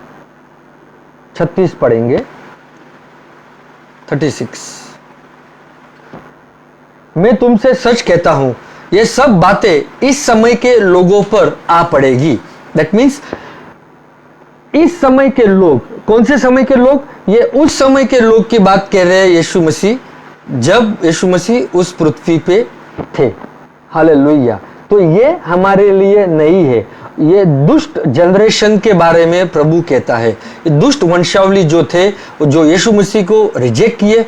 36 पढ़ेंगे। 36, मैं तुमसे सच कहता हूं, ये सब बातें इस समय के लोगों पर आ पड़ेगी। दैट मीन्स इस समय के लोग, कौन से समय के लोग? ये उस समय के लोग की बात कह रहे हैं यीशु मसीह, जब यीशु मसीह उस पृथ्वी पे थे। हालेलुया। तो ये हमारे लिए नहीं है, ये दुष्ट जनरेशन के बारे में प्रभु कहता है। ये दुष्ट वंशावली जो थे, जो यीशु मसीह को रिजेक्ट किए,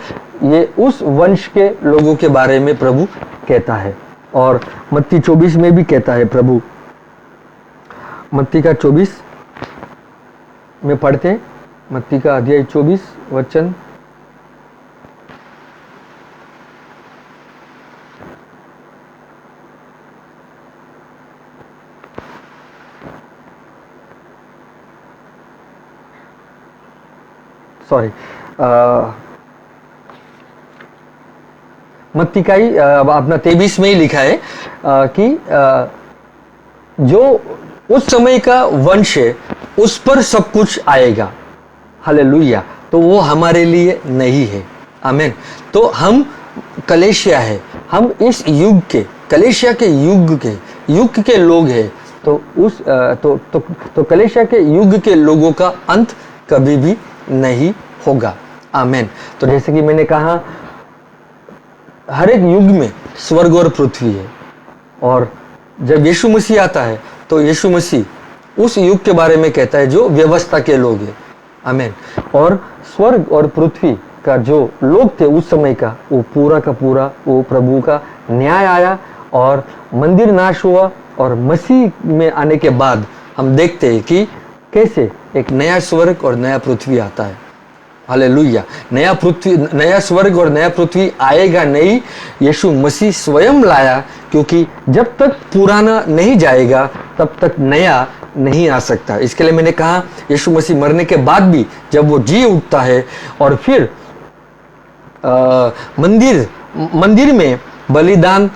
ये उस वंश के लोगों के बारे में प्रभु कहता है। और मत्ती 24 में भी कहता है प्रभु। मत्ती का 24 में पढ़ते हैं, मत्ती का अध्याय 24 वचन 23 में ही लिखा है कि जो उस समय का वंश है उस पर सब कुछ आएगा। हालेलुया। तो वो हमारे लिए नहीं है। आमीन। तो हम कलेशिया है, हम इस युग के, कलेशिया के युग के लोग हैं। तो उस तो कलेशिया के युग के लोगों का अंत कभी भी नहीं होगा। आमीन। तो जैसे कि मैंने कहा, हर एक युग में स्वर्ग और पृथ्वी है, और जब यीशु मसीह आता है तो यीशु मसीह उस युग के बारे में कहता है जो व्यवस्था के लोग हैं। आमीन। और स्वर्ग और पृथ्वी का जो लोग थे उस समय का, वो पूरा का पूरा वो प्रभु का न्याय आया और मंदिर नाश हुआ। और मसीह में आने के बाद हम देखते हैं कि कैसे एक नया स्वर्ग और नया पृथ्वी आता है। हालेलुया। नया स्वर्ग और नया पृथ्वी आएगा नहीं, यीशु मसीह स्वयं लाया, क्योंकि जब तक पुराना नहीं जाएगा तब तक नया नहीं आ सकता। इसके लिए मैंने कहा, यीशु मसीह मरने के बाद भी जब वो जी उठता है और फिर मंदिर में बलिदान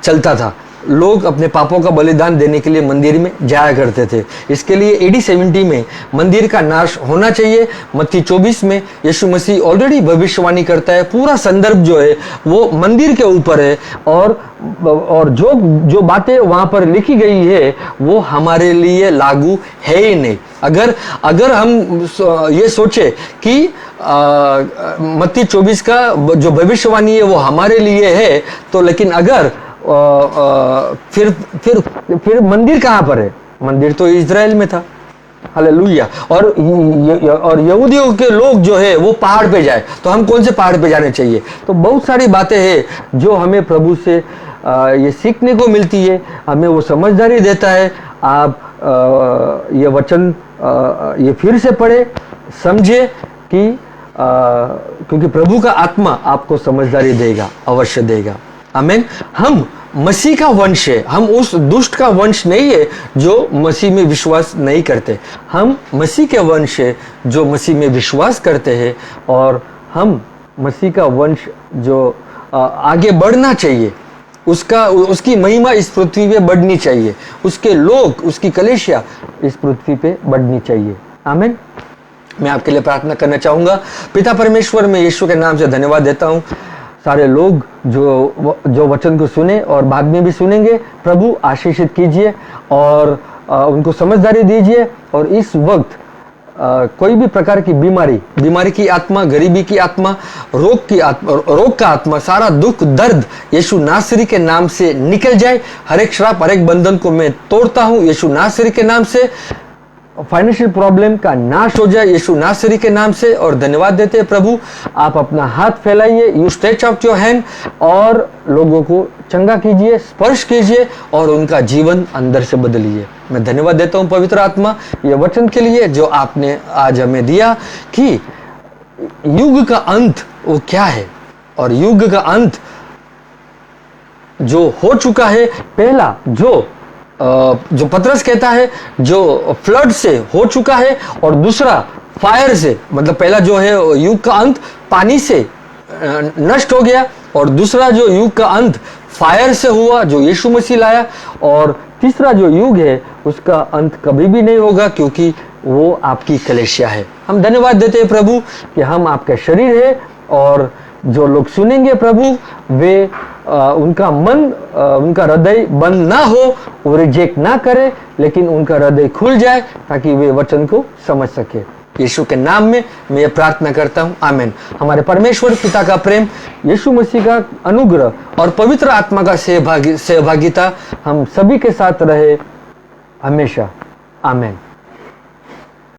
चलता था, लोग अपने पापों का बलिदान देने के लिए मंदिर में जाया करते थे। इसके लिए AD 70 में मंदिर का नाश होना चाहिए। मत्ती 24 में यीशु मसीह ऑलरेडी भविष्यवाणी करता है। पूरा संदर्भ जो है वो मंदिर के ऊपर है, और जो बातें वहां पर लिखी गई है वो हमारे लिए लागू है ही नहीं। अगर हम ये सोचे कि मत्ती 24 का जो भविष्यवाणी है वो हमारे लिए है, तो लेकिन अगर फिर मंदिर कहाँ पर है? मंदिर तो इजराइल में था। हालेलुया। और यहूदियों के लोग जो है वो पहाड़ पे जाए, तो हम कौन से पहाड़ पे जाने चाहिए? तो बहुत सारी बातें हैं जो हमें प्रभु से ये सीखने को मिलती है, हमें वो समझदारी देता है। आप ये वचन ये फिर से पढ़े, समझे कि क्योंकि प्रभु का आत्मा आपको समझदारी देगा, अवश्य देगा। आमीन। हम मसीह का वंश है, हम उस दुष्ट का वंश नहीं है जो मसीह में विश्वास नहीं करते। हम मसीह के वंश है जो मसीह में विश्वास करते हैं, और हम मसीह का वंश जो आगे बढ़ना चाहिए, उसकी महिमा इस पृथ्वी पे बढ़नी चाहिए, उसके लोग, उसकी कलीसिया इस पृथ्वी पे बढ़नी चाहिए। आमीन। मैं आपके लिए प्रार्थना करना चाहूंगा। पिता परमेश्वर, मैं यीशु के नाम से धन्यवाद देता हूं। सारे लोग जो वचन को सुने और बाद में भी सुनेंगे, प्रभु आशीषित कीजिए और उनको समझदारी दीजिए। और इस वक्त कोई भी प्रकार की बीमारी की आत्मा, गरीबी की आत्मा, रोग का आत्मा, सारा दुख दर्द यीशु नासरी के नाम से निकल जाए। हर एक श्राप, हर एक बंधन को मैं तोड़ता हूं यीशु नासरी के नाम से। फाइनेंशियल प्रॉब्लम का नाश हो जाए यीशु नासरी के नाम से। और धन्यवाद देते हैं प्रभु, आप अपना हाथ फैलाइए, you stretch out your hand, और लोगों को चंगा कीजिए, स्पर्श कीजिए और उनका जीवन अंदर से बदलिए। मैं धन्यवाद देता हूं पवित्र आत्मा ये वचन के लिए जो आपने आज हमें दिया, कि युग का अंत वो क्या है, और युग का अंत जो हो चुका है, पहला जो पतरस कहता है जो फ्लड से हो चुका है, और दूसरा फायर से, मतलब पहला जो है युग का अंत पानी से नष्ट हो गया, और दूसरा जो युग का अंत फायर से हुआ जो यीशु मसीह लाया, और तीसरा जो युग है उसका अंत कभी भी नहीं होगा, क्योंकि वो आपकी कलीसिया है। हम धन्यवाद देते हैं प्रभु कि हम आपका शरीर है, और जो लोग सुनेंगे प्रभु, वे उनका मन, उनका हृदय बंद ना हो, वो रिजेक्ट ना करे, लेकिन उनका हृदय खुल जाए ताकि वे वचन को समझ सके। यीशु के नाम में मैं ये प्रार्थना करता हूँ, आमीन। हमारे परमेश्वर पिता का प्रेम, यीशु मसीह का अनुग्रह और पवित्र आत्मा का सहभागिता हम सभी के साथ रहे हमेशा, आमीन।